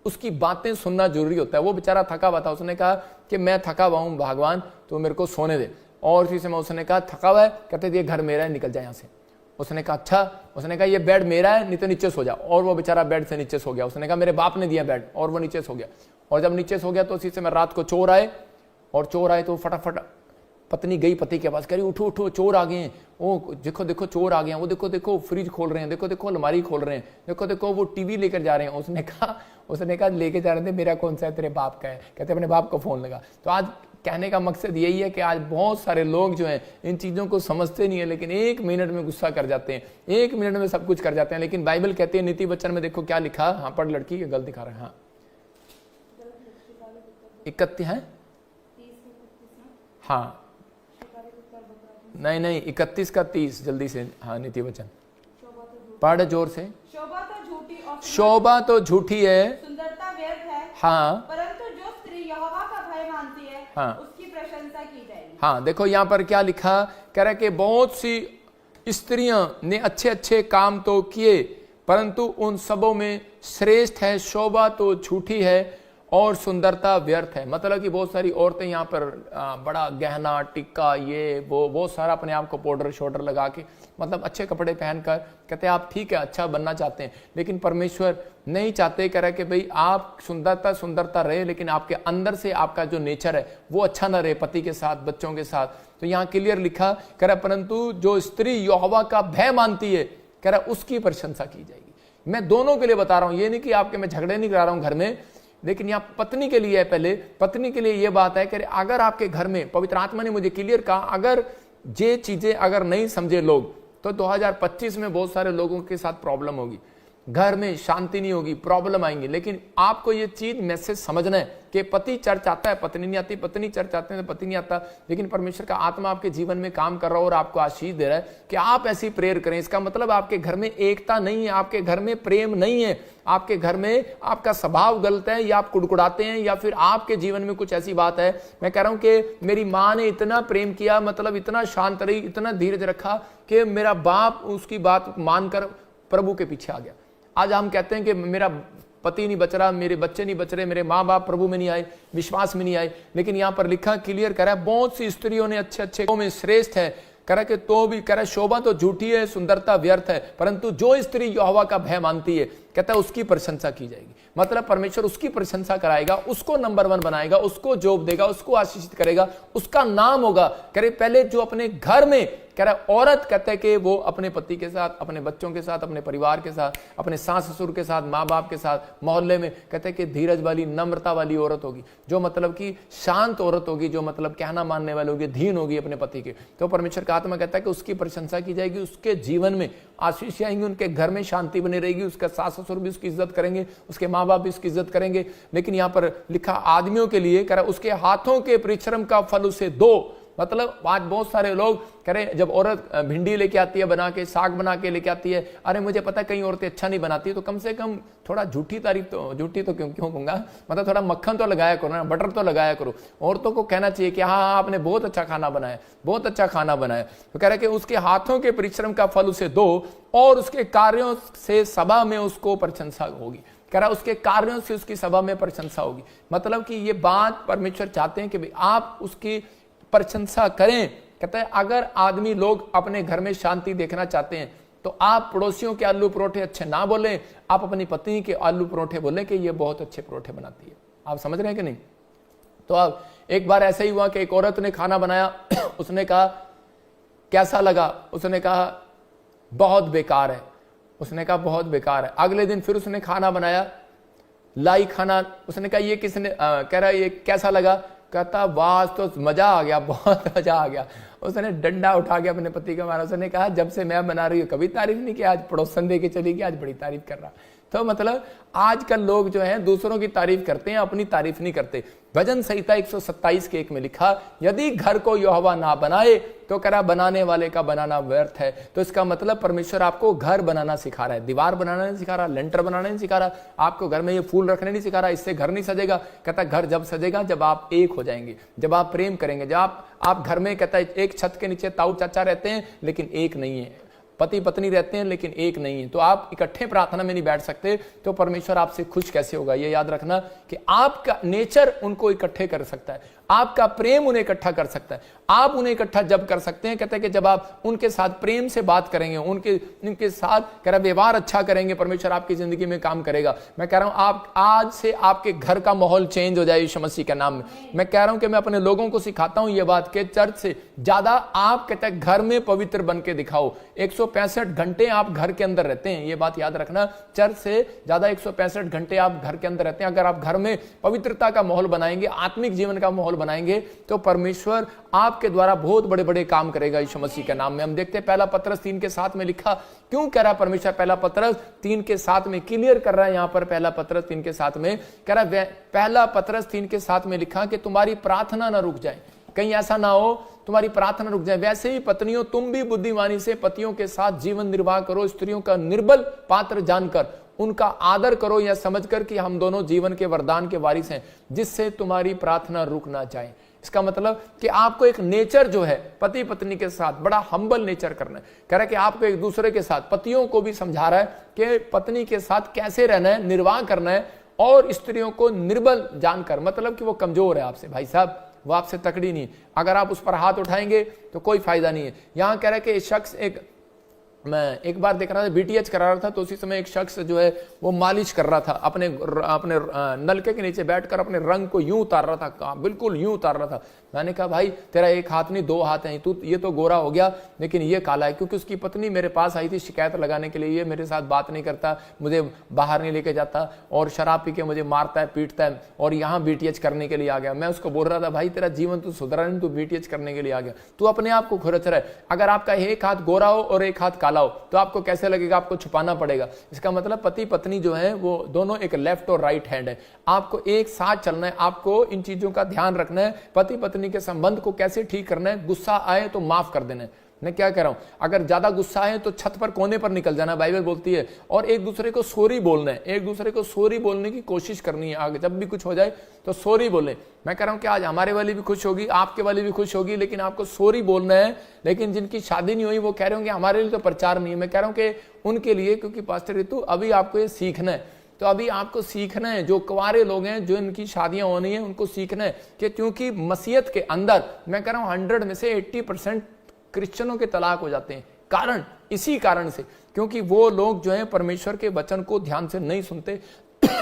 Speaker 1: उसकी बातें सुनना जरूरी होता है। वो बेचारा थका हुआ था, उसने कहा कि मैं थका हुआ हूं भगवान, तो मेरे को सोने दे। और इसी समय उसने कहा थका हुआ है, कहते ये घर मेरा है, निकल जाए यहाँ से। उसने कहा अच्छा, उसने कहा ये बेड मेरा है, नहीं तो नीचे सो जा। और वो बेचारा बेड से नीचे सो गया। उसने कहा मेरे बाप ने दिया बेड, और वो नीचे सो गया। और जब नीचे सो गया तो उसी समय रात को चोर आए, और चोर आए तो फटाफट पत्नी गई पति के पास, कह रही उठो उठो चोर आ गए हैं, वो देखो देखो चोर आ गए हैं, वो देखो देखो फ्रिज खोल रहे हैं, देखो देखो अलमारी खोल रहे हैं, देखो देखो वो टीवी लेकर जा रहे हैं। उसने कहा लेके जा रहे थे, मेरा कौन सा है, तेरे बाप का है। कहते अपने बाप को फोन लगा। तो आज कहने का मकसद यही है कि आज बहुत सारे लोग जो हैं इन चीज़ों को समझते नहीं है, लेकिन 1 मिनट में गुस्सा कर जाते हैं, 1 मिनट में सब कुछ कर जाते हैं। लेकिन बाइबल कहती है, नीति वचन में देखो क्या लिखा, हाँ पढ़ लड़की, गलत दिखा रहा है, हाँ 31 है, हाँ नहीं 31 का 30 जल्दी से, हाँ नीति वचन पढ़ जोर से। शोभा तो झूठी है,
Speaker 4: सुंदरता व्यर्थ है,
Speaker 1: हाँ
Speaker 4: परंतु जो स्त्री यहोवा का भय मानती है,
Speaker 1: हाँ
Speaker 4: उसकी प्रशंसा की जाएगी।
Speaker 1: हाँ देखो यहाँ पर क्या लिखा, कह रहा है कि बहुत सी स्त्रियां ने अच्छे अच्छे काम तो किए, परंतु उन सबों में श्रेष्ठ है शोभा तो झूठी है और सुंदरता व्यर्थ है। मतलब कि बहुत सारी औरतें यहाँ पर बड़ा गहना टिक्का ये वो बहुत सारा अपने आप को पाउडर शोडर लगा के, मतलब अच्छे कपड़े पहनकर कहते हैं आप ठीक है अच्छा बनना चाहते हैं, लेकिन परमेश्वर नहीं चाहते। कह रहा है कि भाई आप सुंदरता रहे, लेकिन आपके अंदर से आपका जो नेचर है वो अच्छा ना रहे, पति के साथ बच्चों के साथ। तो यहाँ क्लियर लिखा, कह रहा परंतु जो स्त्री यहोवा का भय मानती है, कह रहा उसकी प्रशंसा की जाएगी। मैं दोनों के लिए बता रहा हूं, ये नहीं कि आपके मैं झगड़े नहीं करा रहा हूं घर में, लेकिन यहाँ पत्नी के लिए है। पहले पत्नी के लिए यह बात है कि अगर आपके घर में, पवित्र आत्मा ने मुझे क्लियर कहा, अगर ये चीजें अगर नहीं समझे लोग, तो 2025 में बहुत सारे लोगों के साथ प्रॉब्लम होगी, घर में शांति नहीं होगी, प्रॉब्लम आएंगी। लेकिन आपको ये चीज मैसेज समझना है कि पति चर्च आता है पत्नी नहीं आती, पत्नी चर्च आते हैं तो पति नहीं आता, लेकिन परमेश्वर का आत्मा आपके जीवन में काम कर रहा है और आपको आशीष दे रहा है कि आप ऐसी प्रेयर करें। इसका मतलब आपके घर में एकता नहीं है, आपके घर में प्रेम नहीं है, आपके घर में आपका स्वभाव गलत है, या आप कुड़कुड़ाते हैं, या फिर आपके जीवन में कुछ ऐसी बात है। मैं कह रहा हूं कि मेरी माँ ने इतना प्रेम किया, मतलब इतना शांत रही, इतना धीरज रखा कि मेरा बाप उसकी बात मानकर प्रभु के पीछे आ गया। आज हम कहते हैं कि मेरा पति नहीं बच रहा, मेरे बच्चे नहीं बच रहे, मेरे माँ बाप प्रभु में नहीं आए, विश्वास में नहीं आए, लेकिन यहाँ पर लिखा क्लियर कर रहा है बहुत सी स्त्रियों ने अच्छे अच्छे में श्रेष्ठ है, कह रहा कि तो भी कह रहा शोभा तो झूठी है, सुंदरता व्यर्थ है, परंतु जो स्त्री यहोवा का भय मानती है, कहता है उसकी प्रशंसा की जाएगी। मतलब परमेश्वर उसकी प्रशंसा कराएगा, उसको नंबर 1 बनाएगा, उसको जॉब देगा, उसको आशीषित करेगा, उसका नाम होगा। कह रहे पहले जो अपने घर में, कह रहा औरत कहते हैं कि वो अपने पति के साथ, अपने बच्चों के साथ, अपने परिवार के साथ, अपने सास ससुर के साथ, माँ बाप के साथ, मोहल्ले में, कहते हैं कि धीरज वाली नम्रता वाली औरत होगी, जो मतलब कि शांत औरत होगी, जो मतलब कहना मानने वाली होगी, धीन होगी अपने पति के। तो परमेश्वर का आत्मा कहता है कि उसकी प्रशंसा की जाएगी, उसके जीवन में आशीष आएंगी, उनके घर में शांति बनी रहेगी, उसका सास ससुर भी उसकी इज्जत करेंगे, उसके माँ बाप भी उसकी इज्जत करेंगे। लेकिन यहाँ पर लिखा आदमियों के लिए, कह रहा उसके हाथों के परिश्रम का फल उसे दो। मतलब आज बहुत सारे लोग कह रहे जब औरत भिंडी लेके आती है बना के, साग बना के लेके आती है, अरे मुझे पता है कई औरतें अच्छा नहीं बनाती, तो कम से कम थोड़ा झूठी तारीफ तो, झूठी तो क्यों कहूंगा, मतलब थोड़ा मक्खन तो लगाया करो ना, बटर तो लगाया करो। औरतों को कहना चाहिए कि हाँ आपने बहुत अच्छा खाना बनाया, बहुत अच्छा खाना बनाया। तो कह रहे कि उसके हाथों के परिश्रम का फल उसे दो और उसके कार्यों से सभा में उसको प्रशंसा होगी। कह रहा उसके कार्यों से उसकी सभा में प्रशंसा होगी। मतलब कि ये बात परमेश्वर चाहते हैं कि भाई आप उसकी प्रशंसा करें। कहते हैं अगर आदमी लोग अपने घर में शांति देखना चाहते हैं तो आप पड़ोसियों के आलू परोठे अच्छे ना बोलें, आप अपनी पत्नी के आलू परोठे बोलें कि ये बहुत अच्छे परोठे बनाती है। आप समझ रहे हैं कि नहीं? तो अब एक बार ऐसा ही हुआ कि एक औरत ने खाना बनाया, उसने कहा कैसा लगा, उसने कहा बहुत बेकार है, उसने कहा बहुत बेकार है। अगले दिन फिर उसने खाना बनाया, लाई खाना, उसने कहा ये किसने, कह रहा ये कैसा लगा, कहता वाह तो मजा आ गया, बहुत मजा आ गया। उसने डंडा उठा के अपने पति का मारा, उसने कहा जब से मैं बना रही हूँ कभी तारीफ नहीं की, आज पड़ोसन दे के चली गई, आज बड़ी तारीफ कर रहा। तो मतलब आजकल लोग जो हैं दूसरों की तारीफ करते हैं, अपनी तारीफ नहीं करते। भजन संहिता 127 के 1 में लिखा, यदि घर को यहोवा ना बनाए तो करा बनाने वाले का बनाना व्यर्थ है। तो इसका मतलब परमेश्वर आपको घर बनाना सिखा रहा है, दीवार बनाना नहीं सिखा रहा, लेंटर बनाना नहीं सिखा रहा, आपको घर में ये फूल रखने नहीं सिखा रहा, इससे घर नहीं सजेगा। कहता घर जब सजेगा जब आप एक हो जाएंगे, जब आप प्रेम करेंगे, जब आप घर में, कहता है एक छत के नीचे ताऊ चाचा रहते हैं लेकिन एक नहीं है, पति पत्नी रहते हैं लेकिन एक नहीं है, तो आप इकट्ठे प्रार्थना में नहीं बैठ सकते, तो परमेश्वर आपसे खुश कैसे होगा। ये याद रखना कि आपका नेचर उनको इकट्ठे कर सकता है, आपका प्रेम उन्हें इकट्ठा कर सकता है। आप उन्हें इकट्ठा जब कर सकते हैं, कहते हैं कि जब आप उनके साथ प्रेम से बात करेंगे, उनके साथ कह रहा व्यवहार अच्छा करेंगे, परमेश्वर आपकी जिंदगी में काम करेगा। मैं कह रहा हूं आप आज से आपके घर का माहौल चेंज हो जाए यीशु मसीह के नाम में। मैं कह रहा हूं कि मैं अपने लोगों को सिखाता हूं ये बात कि चर्च से ज्यादा आप कहते हैं घर में पवित्र बन के दिखाओ। 165 घंटे आप घर के अंदर रहते हैं, ये बात याद रखना। चर्च से ज्यादा 165 घंटे आप घर के अंदर रहते हैं। अगर आप घर में पवित्रता का माहौल बनाएंगे, आत्मिक जीवन का माहौल बनाएंगे, तो परमेश्वर आपके द्वारा बहुत बड़े बड़े काम करेगा यीशु मसीह के नाम में। हम देखते हैं पहला पत्रस 3:7 में लिखा, क्यों कह रहा परमेश्वर पहला पत्रस 3:7 में क्लियर कर रहा है। यहां पर पहला पत्रस 3:7 में कह रहा, पहला पत्रस 3:7 में लिखा कि तुम्हारी प्रार्थना ना रुक जाए, कहीं ऐसा ना हो तुम्हारी प्रार्थना रुक जाए। वैसे ही पत्नियों तुम भी बुद्धिमानी से पतियों के साथ जीवन निर्वाह करो, स्त्रियों का निर्बल पात्र जानकर उनका आदर करो, यह समझकर कि हम दोनों जीवन के वरदान के वारिस हैं, जिससे तुम्हारी प्रार्थना रुक ना जाए। इसका मतलब कि आपको एक नेचर जो है पति पत्नी के साथ बड़ा हम्बल नेचर करना है। कह रहा है कि आपको एक दूसरे के साथ, पतियों को भी समझा रहा है कि पत्नी के साथ कैसे रहना है, निर्वाह करना है, और स्त्रियों को निर्बल जानकर, मतलब कि वो कमजोर है आपसे, भाई साहब वो आपसे तकड़ी नहीं है, अगर आप उस पर हाथ उठाएंगे तो कोई फायदा नहीं है। यहां कह रहा है कि शख्स मैं एक बार देख रहा था, बीटीएच करा रहा था, तो उसी समय एक शख्स जो है वो मालिश कर रहा था, अपने नलके के नीचे बैठकर अपने रंग को यूं उतार रहा था, बिल्कुल यूं उतार रहा था। मैंने कहा भाई तेरा एक हाथ नहीं 2 हाथ हैं, तू ये तो गोरा हो गया लेकिन ये काला है। क्योंकि उसकी पत्नी मेरे पास आई थी शिकायत लगाने के लिए, ये मेरे साथ बात नहीं करता, मुझे बाहर नहीं लेके जाता और शराब पी के मुझे मारता है, पीटता है, और यहाँ बीटीएच करने के लिए आ गया। मैं उसको बोल रहा था भाई तेरा जीवन तू सुधरा नहीं, तू बीटीएच करने के लिए आ गया, तू अपने आप को खुरच रहा है। अगर आपका एक हाथ गोरा हो और एक हाथ काला हो तो आपको कैसे लगेगा, आपको छुपाना पड़ेगा। इसका मतलब पति पत्नी जो है वो दोनों एक लेफ्ट और राइट हैंड है, आपको एक साथ चलना है, आपको इन चीजों का ध्यान रखना है। पति पत्नी के संबंध को कैसे ठीक करना है, गुस्सा आए तो माफ कर देना है। मैं क्या कह रहा हूं, अगर ज्यादा गुस्सा है तो छत पर कोने पर निकल जाना, बाइबल बोलती है, और एक दूसरे को सॉरी बोलना है, एक दूसरे को सॉरी बोलने की कोशिश करनी है। आगे जब भी कुछ हो जाए तो सॉरी बोले। मैं कह रहा हूं कि आज हमारे वाली भी खुश होगी, आपके वाली भी खुश होगी, लेकिन आपको सॉरी बोलना है। लेकिन जिनकी शादी नहीं हुई वो कह रहे होंगे हमारे लिए तो प्रचार नहीं है। मैं कह रहा हूं कि उनके लिए, क्योंकि पास्टर ऋतु अभी आपको ये सीखना है, तो अभी आपको सीखना है, जो कुंवारे लोग हैं, जो इनकी शादियां होनी है, उनको सीखना है कि क्योंकि मसीहत के अंदर मैं कह रहा हूं 100 में से 80% क्रिश्चियनों के तलाक हो जाते हैं। कारण इसी कारण से, क्योंकि वो लोग जो हैं परमेश्वर के वचन को ध्यान से नहीं सुनते।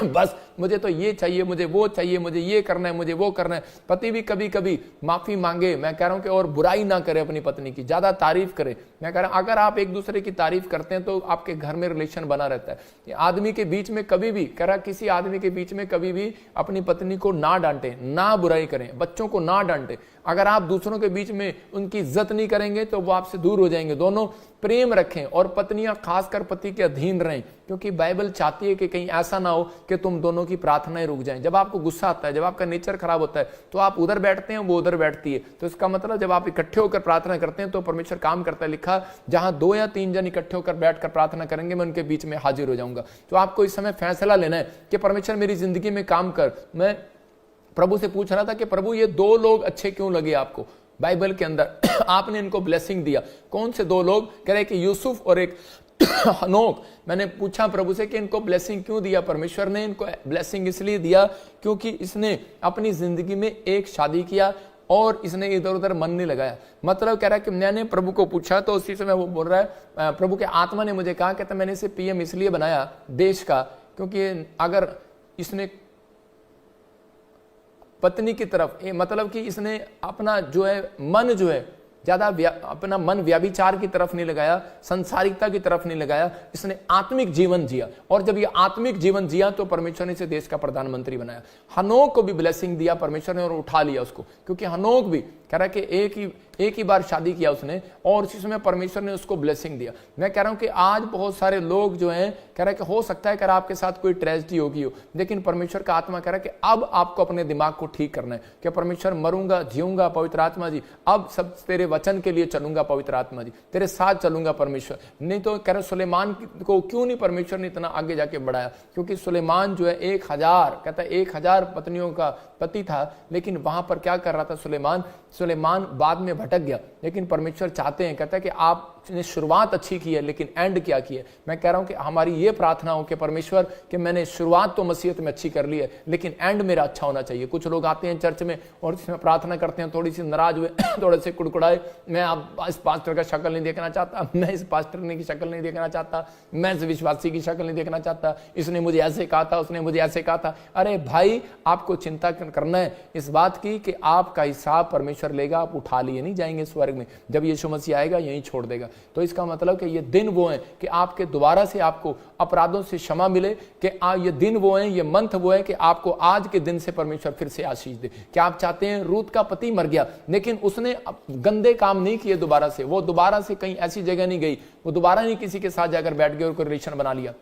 Speaker 1: बस मुझे तो ये चाहिए, मुझे वो चाहिए, मुझे ये करना है, मुझे वो करना है। पति भी कभी कभी माफी मांगे, मैं कह रहा हूं कि, और बुराई ना करे अपनी पत्नी की, ज्यादा तारीफ करे। मैं कह रहा हूं अगर आप एक दूसरे की तारीफ करते हैं तो आपके घर में रिलेशन बना रहता है। आदमी के बीच में कभी भी, कह रहा किसी आदमी के बीच में कभी भी अपनी पत्नी को ना डांटे, ना बुराई करें, बच्चों को ना डांटे। अगर आप दूसरों के बीच में उनकी इज्जत नहीं करेंगे तो वो आपसे दूर हो जाएंगे। दोनों प्रेम रखें, और पत्नियां खासकर पति के अधीन रहें, क्योंकि बाइबल चाहती है कि कहीं ऐसा ना हो कि तुम दोनों की प्रार्थनाएं रुक जाएं। जब आपको गुस्सा आता है, जब आपका नेचर खराब होता है, तो आप उधर बैठते हैं, वो उधर बैठती है। तो इसका मतलब जब आप इकट्ठे होकर प्रार्थना करते हैं तो परमेश्वर काम करता है। लिखा जहां 2 या 3 जन इकट्ठे होकर बैठकर प्रार्थना करेंगे, मैं उनके बीच में हाजिर हो जाऊंगा। तो आपको इस समय फैसला लेना है कि परमेश्वर मेरी जिंदगी में काम कर। मैं प्रभु से पूछ रहा था कि प्रभु ये 2 लोग अच्छे क्यों लगे आपको बाइबल के अंदर, आपने इनको ब्लेसिंग दिया। कौन से 2 लोग? कह रहे कि यूसुफ और एक हनोक। मैंने पूछा प्रभु से कि इनको ब्लेसिंग क्यों दिया? परमेश्वर ने इनको ब्लेसिंग इसलिए दिया क्योंकि इसने अपनी जिंदगी में एक शादी किया और इसने इधर उधर मन नहीं लगाया। मतलब कह रहा है कि मैंने प्रभु को पूछा तो उसी समय वो बोल रहा है, प्रभु के आत्मा ने मुझे कहा, कहता मैंने इसे पीएम इसलिए बनाया देश का, क्योंकि अगर इसने पत्नी की तरफ, मतलब कि इसने अपना जो है मन जो है ज्यादा अपना मन व्याभिचार की तरफ नहीं लगाया, संसारिकता की तरफ नहीं लगाया, इसने आत्मिक जीवन जिया। और जब ये आत्मिक जीवन जिया तो परमेश्वर ने इसे देश का प्रधानमंत्री बनाया। हनोक को भी ब्लेसिंग दिया परमेश्वर ने और उठा लिया उसको, क्योंकि हनोक भी कह रहा है कि एक ही बार शादी किया उसने और उसी समय परमेश्वर ने उसको ब्लेसिंग दिया। मैं कह रहा हूं कि आज बहुत सारे लोग जो हैं कह रहा है कि हो सकता है कि आपके साथ कोई ट्रेजेडी होगी हो, लेकिन परमेश्वर का आत्मा कह रहा है कि अब आपको अपने दिमाग को ठीक करना है कि परमेश्वर मरूंगा जीऊंगा पवित्र आत्मा जी, अब सब तेरे वचन के लिए चलूंगा पवित्र आत्मा जी, तेरे साथ चलूंगा परमेश्वर। नहीं तो कह रहा सुलेमान को क्यों नहीं परमेश्वर ने इतना आगे जाके बढ़ाया, क्योंकि सुलेमान जो है 1000 कहता है 1000 पत्नियों का पति था, लेकिन वहां पर क्या कर रहा था सुलेमान बाद में भटक गया। लेकिन परमेश्वर चाहते हैं, कहता है कि आपने शुरुआत अच्छी की है लेकिन एंड क्या की है। मैं कह रहा हूं कि हमारी ये प्रार्थना हो कि परमेश्वर कि मैंने शुरुआत तो मसीहत में अच्छी कर ली है लेकिन एंड मेरा अच्छा होना चाहिए। कुछ लोग आते हैं चर्च में और इसमें प्रार्थना करते हैं, थोड़ी सी नाराज हुए थोड़े से कुड़कुड़ाए, मैं अब इस पास्टर का शक्ल नहीं देखना चाहता, मैं इस पास्टर की शक्ल नहीं देखना चाहता, मैं इस विश्वासी की शक्ल नहीं देखना चाहता, इसने मुझे ऐसे कहा था, उसने मुझे ऐसे कहा था। अरे भाई, आपको चिंता करना है इस बात की कि आपका हिसाब परमेश्वर लेगा, आप उठा लिए नहीं जाएंगे स्वर्ग में। जब यीशु मसीह आएगा यहीं छोड़ देगा। तो इसका मतलब कि ये दिन वो हैं कि आपके दोबारा से आपको अपराधों से क्षमा मिले, कि ये दिन वो हैं, ये मंथ वो है कि आपको आज के दिन से परमेश्वर फिर से आशीष दे। क्या आप चाहते हैं, रूत का पति मर गया लेकिन उसने गंदे काम नहीं किए दोबारा से, वो दोबारा से कहीं ऐसी जगह नहीं गई, वो दोबारा नहीं किसी के साथ जाकर बैठ गए और कोई रिलेशन बना लिया,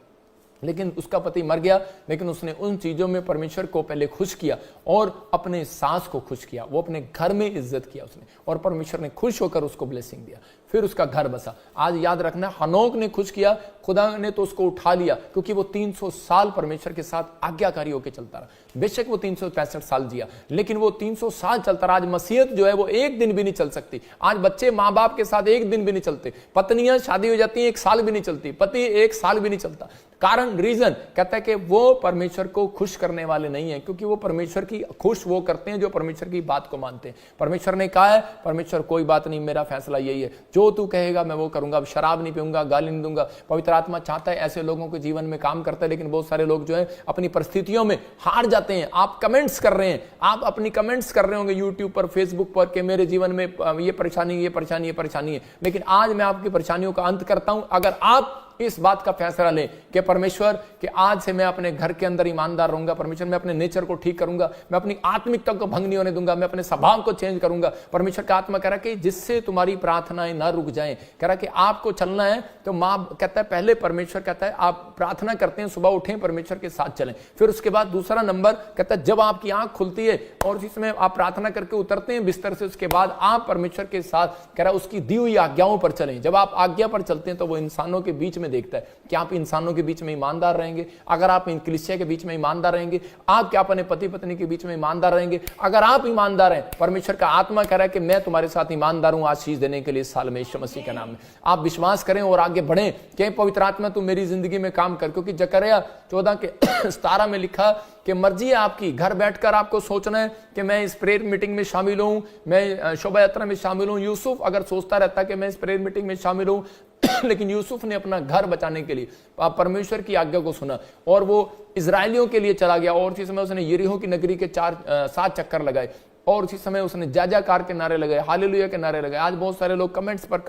Speaker 1: लेकिन उसका पति मर गया, लेकिन उसने उन चीजों में परमेश्वर को पहले खुश किया और अपने सास को खुश किया, वो अपने घर में इज्जत किया उसने, और परमेश्वर ने खुश होकर उसको ब्लेसिंग दिया, फिर उसका घर बसा। आज याद रखना, हनोक ने खुश किया, खुदा ने तो उसको उठा लिया, क्योंकि वो 300 साल परमेश्वर के साथ आज्ञाकारी होकर चलता रहा। बेशक वो 365 साल जिया, लेकिन वो 300 साल चलता रहा। आज मसीहत जो है वो एक दिन भी नहीं चल सकती। आज बच्चे माँ बाप के साथ एक दिन भी नहीं चलते, पत्नियां शादी हो जाती हैं 1 साल भी नहीं चलती, पति 1 साल भी नहीं चलता। कारण रीजन कहता है कि वो परमेश्वर को खुश करने वाले नहीं है, क्योंकि वो परमेश्वर की खुश वो करते हैं जो परमेश्वर की बात को मानते हैं। परमेश्वर ने कहा है, परमेश्वर कोई बात नहीं, मेरा फैसला यही है, जो तू कहेगा मैं वो करूंगा, अब शराब नहीं पीऊंगा, गाली नहीं दूंगा। पवित्र आत्मा चाहता है ऐसे लोगों के जीवन में काम करता है, लेकिन बहुत सारे लोग जो है अपनी परिस्थितियों में हार जाते हैं। आप कमेंट्स कर रहे हैं, आप अपनी कमेंट्स कर रहे होंगे यूट्यूब पर, फेसबुक पर, कि मेरे जीवन में ये परेशानी ये परेशानी ये परेशानी है, लेकिन आज मैं आपकी परेशानियों का अंत करता हूं। अगर आप इस बात का फैसला लें कि परमेश्वर कि आज से मैं अपने घर के अंदर ईमानदार रहूंगा, परमेश्वर मैं अपने नेचर को ठीक करूंगा, मैं अपनी आत्मिकता को भंग नहीं होने दूंगा, मैं अपने स्वभाव को चेंज करूंगा। परमेश्वर का आत्मा कह रहा है कि जिससे तुम्हारी प्रार्थनाएं ना रुक जाएं, कह रहा है कि आपको चलना है। तो मां कहता है, पहले परमेश्वर कहता है आप प्रार्थना करते हैं, सुबह उठें, परमेश्वर के साथ चलें। फिर उसके बाद दूसरा नंबर कहता है जब आपकी आंख खुलती है और उसी समय आप प्रार्थना करके उतरते हैं बिस्तर से, उसके बाद आप परमेश्वर के साथ कह रहा है उसकी दी हुई आज्ञाओं पर चलें। जब आप आज्ञा पर चलते हैं तो वो इंसानों के बीच में देखता है कि आप इंसानों के बीच में ईमानदार रहेंगे। अगर आप कलीसिया के बीच में ईमानदार रहेंगे, आप क्या अपने पति पत्नी के बीच में ईमानदार रहेंगे। अगर आप ईमानदार हैं, परमेश्वर का आत्मा कह रहा है कि मैं तुम्हारे साथ ईमानदार हूं आशीष देने के लिए इस साल में यीशु मसीह के नाम में। आप विश्वास करें और आगे बढ़ें कि पवित्र आत्मा तुम मेरी जिंदगी में काम कर, क्योंकि जकरिया 14 के 17 में लिखा कि मर्जी है आपकी, घर बैठकर आपको सोचना है कि मैं इस प्रेयर मीटिंग में शामिल हूं, मैं शोभा यात्रा में शामिल हूं। यूसुफ अगर सोचता रहता कि मैं इस प्रेयर मीटिंग में शामिल हूं, लेकिन यूसुफ ने अपना घर बचाने के लिए परमेश्वर की आज्ञा को सुना और वो इजरायलियों के लिए चला गया, और उसी समय उसने यरीहो की नगरी के 7 चक्कर लगाए, और उसी समय उसने जय-जयकार के नारे लगाए, हालेलुया के नारे लगाए। आज बहुत सारे लोग कमेंट्स पर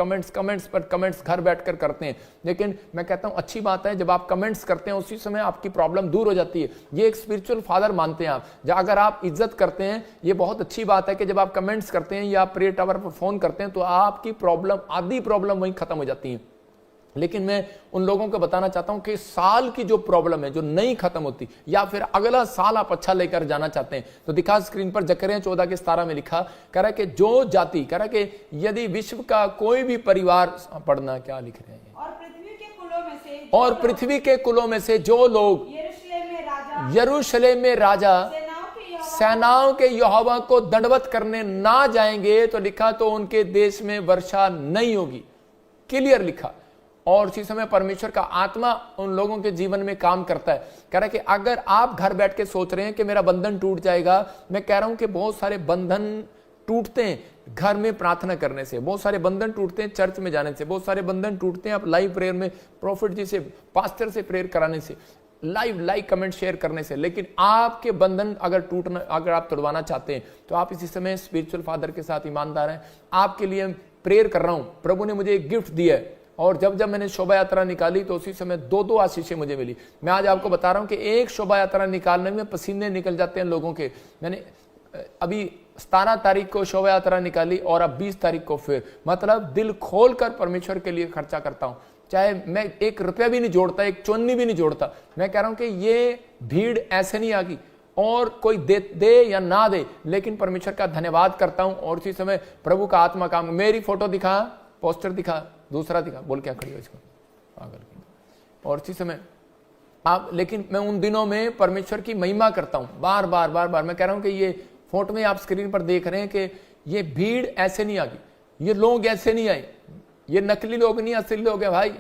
Speaker 1: कमेंट्स घर बैठकर करते हैं, लेकिन मैं कहता हूं अच्छी बात है, जब आप कमेंट्स करते हैं उसी समय आपकी प्रॉब्लम दूर हो जाती है। ये एक स्पिरिचुअल फादर मानते हैं आप, अगर आप इज्जत करते हैं, ये बहुत अच्छी बात है कि जब आप कमेंट्स करते हैं या प्रेयर टावर पर फोन करते हैं तो आपकी प्रॉब्लम, आधी प्रॉब्लम वहीं खत्म हो जाती है। लेकिन मैं उन लोगों को बताना चाहता हूं कि साल की जो प्रॉब्लम है जो नहीं खत्म होती, या फिर अगला साल आप अच्छा लेकर जाना चाहते हैं, तो दिखा स्क्रीन पर जकरिया 14 के 17 में लिखा, कह रहा है कि जो जाति, कह रहा है कि यदि विश्व का कोई भी परिवार, पढ़ना क्या लिख रहे हैं,
Speaker 4: और पृथ्वी के कुलों में से
Speaker 1: जो लोग यरूशलेम में राजा सेनाओं के यहोवा को दंडवत करने ना जाएंगे, तो लिखा तो उनके देश में वर्षा नहीं होगी। क्लियर लिखा। और उसी समय परमेश्वर का आत्मा उन लोगों के जीवन में काम करता है। कह रहा है कि अगर आप घर बैठ के सोच रहे हैं कि मेरा बंधन टूट जाएगा, मैं कह रहा हूं कि बहुत सारे बंधन टूटते हैं घर में प्रार्थना करने से, बहुत सारे बंधन टूटते हैं चर्च में जाने से, बहुत सारे बंधन टूटते हैं आप लाइव प्रेयर में प्रॉफिट जी से, पास्टर से प्रेयर कराने से, लाइव कमेंट शेयर करने से। लेकिन आपके बंधन अगर आप तोड़वाना चाहते हैं तो आप इसी समय स्पिरिचुअल फादर के साथ ईमानदार हैं। आपके लिए प्रेयर कर रहा हूं, प्रभु ने मुझे एक गिफ्ट दिया है, और जब मैंने शोभा यात्रा निकाली तो उसी समय 2 आशीषें मुझे मिली। मैं आज आपको बता रहा हूं कि एक शोभा यात्रा निकालने में पसीने निकल जाते हैं लोगों के। मैंने अभी 17 तारीख को शोभा यात्रा निकाली और अब 20 तारीख को फिर, मतलब दिल खोलकर परमेश्वर के लिए खर्चा करता हूं, चाहे मैं 1 रुपया भी नहीं जोड़ता, 1 चुन्नी भी नहीं जोड़ता। मैं कह रहा हूं कि ये भीड़ ऐसे नहीं आगी और कोई दे या ना दे, लेकिन परमेश्वर का धन्यवाद करता हूं और उसी समय प्रभु का आत्मा काम। मेरी फोटो दिखा, पोस्टर दिखा, दूसरा दिखा, बोल क्या खड़ी हो इसको पागल की। और इसी समय आप, लेकिन मैं उन दिनों में परमेश्वर की महिमा करता हूं, बार बार बार बार। मैं कह रहा हूं कि ये फोटो में आप स्क्रीन पर देख रहे हैं कि ये भीड़ ऐसे नहीं आ गई, ये लोग ऐसे नहीं आए, ये नकली लोग नहीं, असली लोग हैं भाई।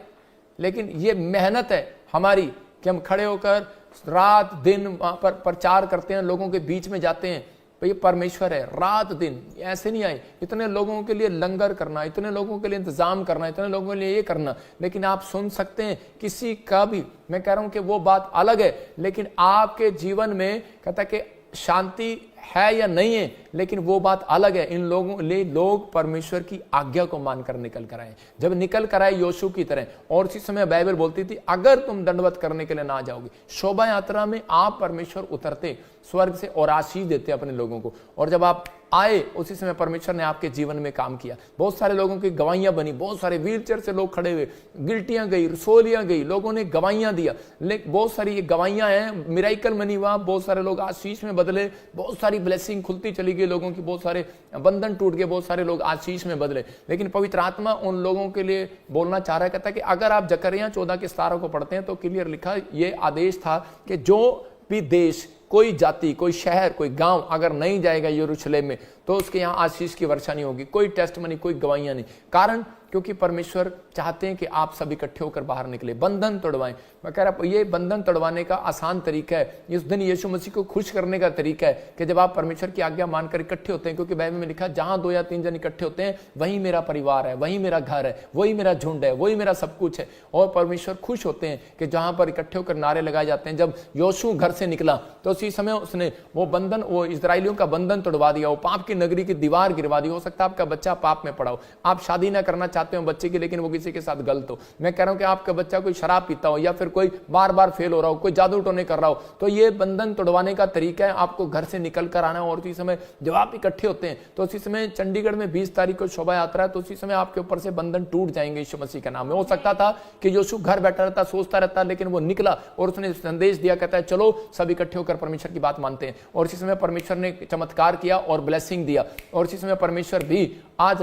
Speaker 1: लेकिन ये मेहनत है हमारी कि हम खड़े होकर रात दिन वहां पर प्रचार करते हैं, लोगों के बीच में जाते हैं। ये परमेश्वर है, रात दिन ऐसे नहीं आए, इतने लोगों के लिए लंगर करना, इतने लोगों के लिए इंतजाम करना, इतने लोगों के लिए ये करना। लेकिन आप सुन सकते हैं किसी का भी, मैं कह रहा हूं कि वो बात अलग है, लेकिन आपके जीवन में कहता है कि शांति है या नहीं है, लेकिन वो बात अलग है। इन लोगों लिए लोग परमेश्वर की आज्ञा को मानकर निकल कर आए, जब निकल कर आए योशू की तरह। और उसी समय बाइबल बोलती थी अगर तुम दंडवत करने के लिए ना जाओगे, शोभा यात्रा में आप परमेश्वर उतरते स्वर्ग से और आशीष देते अपने लोगों को। और जब आप आए उसी समय परमेश्वर ने आपके जीवन में काम किया। बहुत सारे लोगों की गवाहियां बनी, बहुत सारे व्हीलचेयर से लोग खड़े हुए, गिल्टियां गई, रसोलियां गई, लोगों ने गवाहियां दिया। लेकिन बहुत सारी ये गवाहियां हैं, मिराइकल मनी हुआ, बहुत सारे लोग आशीष में बदले, बहुत सारी ब्लेसिंग खुलती चली गई लोगों की, बहुत सारे बंधन टूट गए, बहुत सारे लोग आशीष में बदले। लेकिन पवित्र आत्मा उन लोगों के लिए बोलना चाह रहा है, कहता है कि अगर आप जकरिया 14 के 17 को पढ़ते हैं तो क्लियर लिखा ये आदेश था कि जो भी देश, कोई जाति, कोई शहर, कोई गांव अगर नहीं जाएगा यरूशलेम में तो उसके यहाँ आशीष की वर्षा नहीं होगी, कोई टेस्टमनी, कोई गवाहियां नहीं। कारण क्योंकि परमेश्वर चाहते हैं कि आप सब इकट्ठे होकर बाहर निकले, बंधन तोड़वाएं। मैं कह रहा ये बंधन तोड़वाने का आसान तरीका है, इस दिन यीशु मसीह को खुश करने का तरीका है कि जब आप परमेश्वर की आज्ञा मानकर इकट्ठे होते हैं। क्योंकि बाइबल में लिखा जहां 2 या 3 जन इकट्ठे होते हैं वही मेरा परिवार है, वही मेरा घर है, वही मेरा झुंड है, वही मेरा सब कुछ है। और परमेश्वर खुश होते हैं कि जहां पर इकट्ठे होकर नारे लगाए जाते हैं। जब योशू घर से निकला तो उसी समय उसने वो बंधन, वो इस्राएलियों का बंधन तोड़वा दिया, वो पाप की नगरी की दीवार गिरवा दी। हो सकता है आपका बच्चा पाप में पड़ा हो, आप शादी ना करना चाहते हो बच्चे की, लेकिन वो किसी के साथ गलत हो। मैं कह रहा हूं कि आपका बच्चा कोई शराब पीता हो या फिर कोई बार बार फेल हो रहा हो, कोई जादू टोने कर रहा हो, तो ये बंधन तोड़वाने का तरीका है, आपको घर से निकल कर आना। और उसी समय जब आप इकट्ठे होते हैं तो उसी समय चंडीगढ़ में 20 तारीख को शोभा यात्रा है, तो उसी समय आपके ऊपर से बंधन टूट जाएंगे यीशु मसीह के नाम में। हो सकता था कि योशू घर बैठा रहता, सोचता रहता, लेकिन वो निकला और उसने संदेश दिया, कहता है चलो सब इकट्ठे होकर परमेश्वर की बात मानते हैं। और इसी समय परमेश्वर ने चमत्कार किया और ब्लेसिंग दिया। और इसी समय परमेश्वर भी आज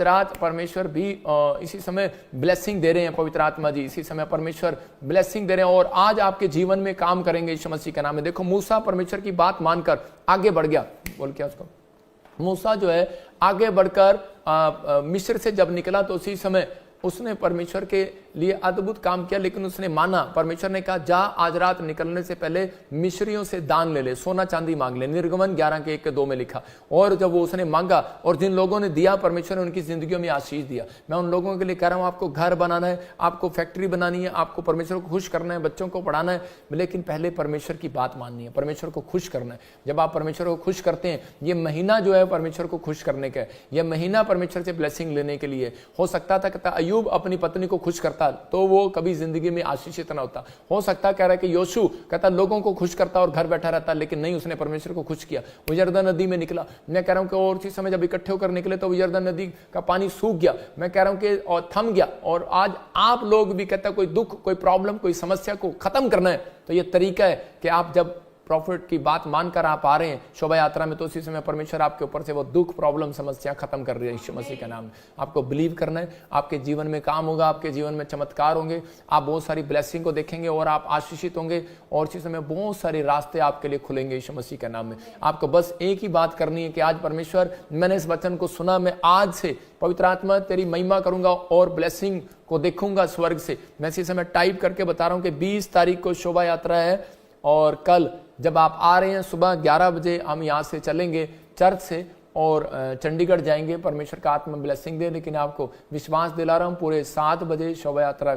Speaker 1: रात परमेश्वर भी इसी समय ब्लेसिंग दे रहे हैं। पवित्र आत्मा जी इसी समय परमेश्वर ब्लेसिंग दे रहे हैं और आज आपके जीवन में काम करेंगे यीशु मसीह के नाम में। देखो मूसा परमेश्वर की बात मानकर आगे बढ़ गया, बोल क्या उसको, मूसा जो है आगे बढ़कर मिस्र से जब निकला तो उसी समय उसने परमेश्वर के लिए अद्भुत काम किया। लेकिन उसने माना, परमेश्वर ने कहा जा आज रात निकलने से पहले मिस्रियों से दान ले ले, सोना चांदी मांग ले। निर्गमन 11 के 1 के 2 में लिखा। और जब वो उसने मांगा और जिन लोगों ने दिया, परमेश्वर ने उनकी जिंदगियों में आशीष दिया। मैं उन लोगों के लिए कह रहा हूं, आपको घर बनाना है, आपको फैक्ट्री बनानी है, आपको परमेश्वर को खुश करना है, बच्चों को पढ़ाना है, लेकिन पहले परमेश्वर की बात माननी है, परमेश्वर को खुश करना है। जब आप परमेश्वर को खुश करते हैं, ये महीना जो है परमेश्वर को खुश करने का है, यह महीना परमेश्वर से ब्लेसिंग लेने के लिए। हो सकता था कहता अय्यूब अपनी पत्नी को खुश करता तो वो कभी जिंदगी में आशीषित ना होता। हो सकता कह रहा है कि योशू कहता लोगों को खुश करता और घर बैठा रहता, लेकिन नहीं, उसने परमेश्वर को खुश किया, वो यरदन नदी में निकला। मैं कह रहा हूं कि और उसी समय जब इकट्ठे होकर निकले तो यरदन नदी का पानी सूख गया। मैं कह रहा हूं कि और थम गया। और आज आप लोग भी कहता कोई दुख, कोई प्रॉब्लम, कोई समस्या को खत्म करना है तो ये तरीका है कि आप जब प्रॉफिट की बात मानकर आप आ रहे हैं शोभा यात्रा में, तो उसी समय परमेश्वर आपके ऊपर से वो दुख, प्रॉब्लम, समस्या खत्म कर रही है यीशु मसीह के नाम में। आपको बिलीव करना है, आपके जीवन में काम होगा, आपके जीवन में चमत्कार होंगे, आप बहुत सारी ब्लेसिंग को देखेंगे और आप आशीषित होंगे। और इसी समय बहुत सारे रास्ते आपके लिए खुलेंगे यीशु मसीह के नाम में। आपको बस एक ही बात करनी है कि आज परमेश्वर, मैंने इस वचन को सुना, मैं आज से पवित्र आत्मा तेरी महिमा करूंगा और ब्लेसिंग को देखूंगा स्वर्ग से। मैं इसी समय टाइप करके बता रहा हूं कि 20 तारीख को शोभा यात्रा है और कल जब आप आ रहे हैं सुबह 11 बजे हम यहाँ से चलेंगे चर्च से और चंडीगढ़ जाएंगे। परमेश्वर का आत्मा ब्लेसिंग दे, लेकिन आपको विश्वास दिला रहा हूँ पूरे 7 बजे शोभा यात्रा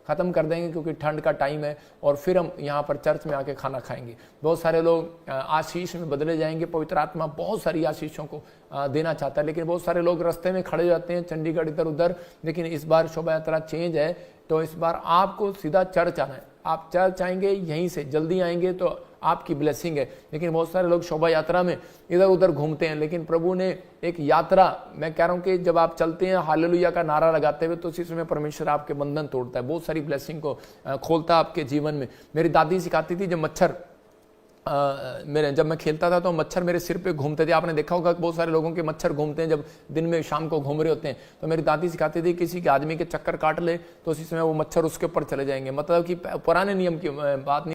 Speaker 1: खत्म कर देंगे क्योंकि ठंड का टाइम है। और फिर हम यहाँ पर चर्च में आके खाना खाएंगे। बहुत सारे लोग आशीष में बदले जाएंगे। पवित्र आत्मा बहुत सारी आशीषों को देना चाहता है, लेकिन बहुत सारे लोग रास्ते में खड़े जाते हैं चंडीगढ़ इधर उधर। लेकिन इस बार शोभा यात्रा चेंज है, तो इस बार आपको सीधा चर्च आना है। आप चर्च आएंगे, यहीं से जल्दी आएंगे तो आपकी ब्लेसिंग है। लेकिन बहुत सारे लोग शोभा यात्रा में इधर उधर घूमते हैं, लेकिन प्रभु ने एक यात्रा, मैं कह रहा हूं कि जब आप चलते हैं हालेलुया का नारा लगाते हुए, तो उसी समय परमेश्वर आपके बंधन तोड़ता है, बहुत सारी ब्लेसिंग को खोलता है आपके जीवन में। मेरी दादी सिखाती थी, जब मच्छर जब मैं खेलता था तो मच्छर मेरे सिर पे घूमते थे। आपने देखा होगा बहुत सारे लोगों के मच्छर घूमते हैं जब दिन में शाम को घूम रहे होते हैं। तो मेरी दादी सिखाती थी किसी के आदमी के चक्कर काट ले तो उसी समय वो मच्छर उसके ऊपर चले जाएंगे। मतलब कि पुराने नियम की बात नहीं,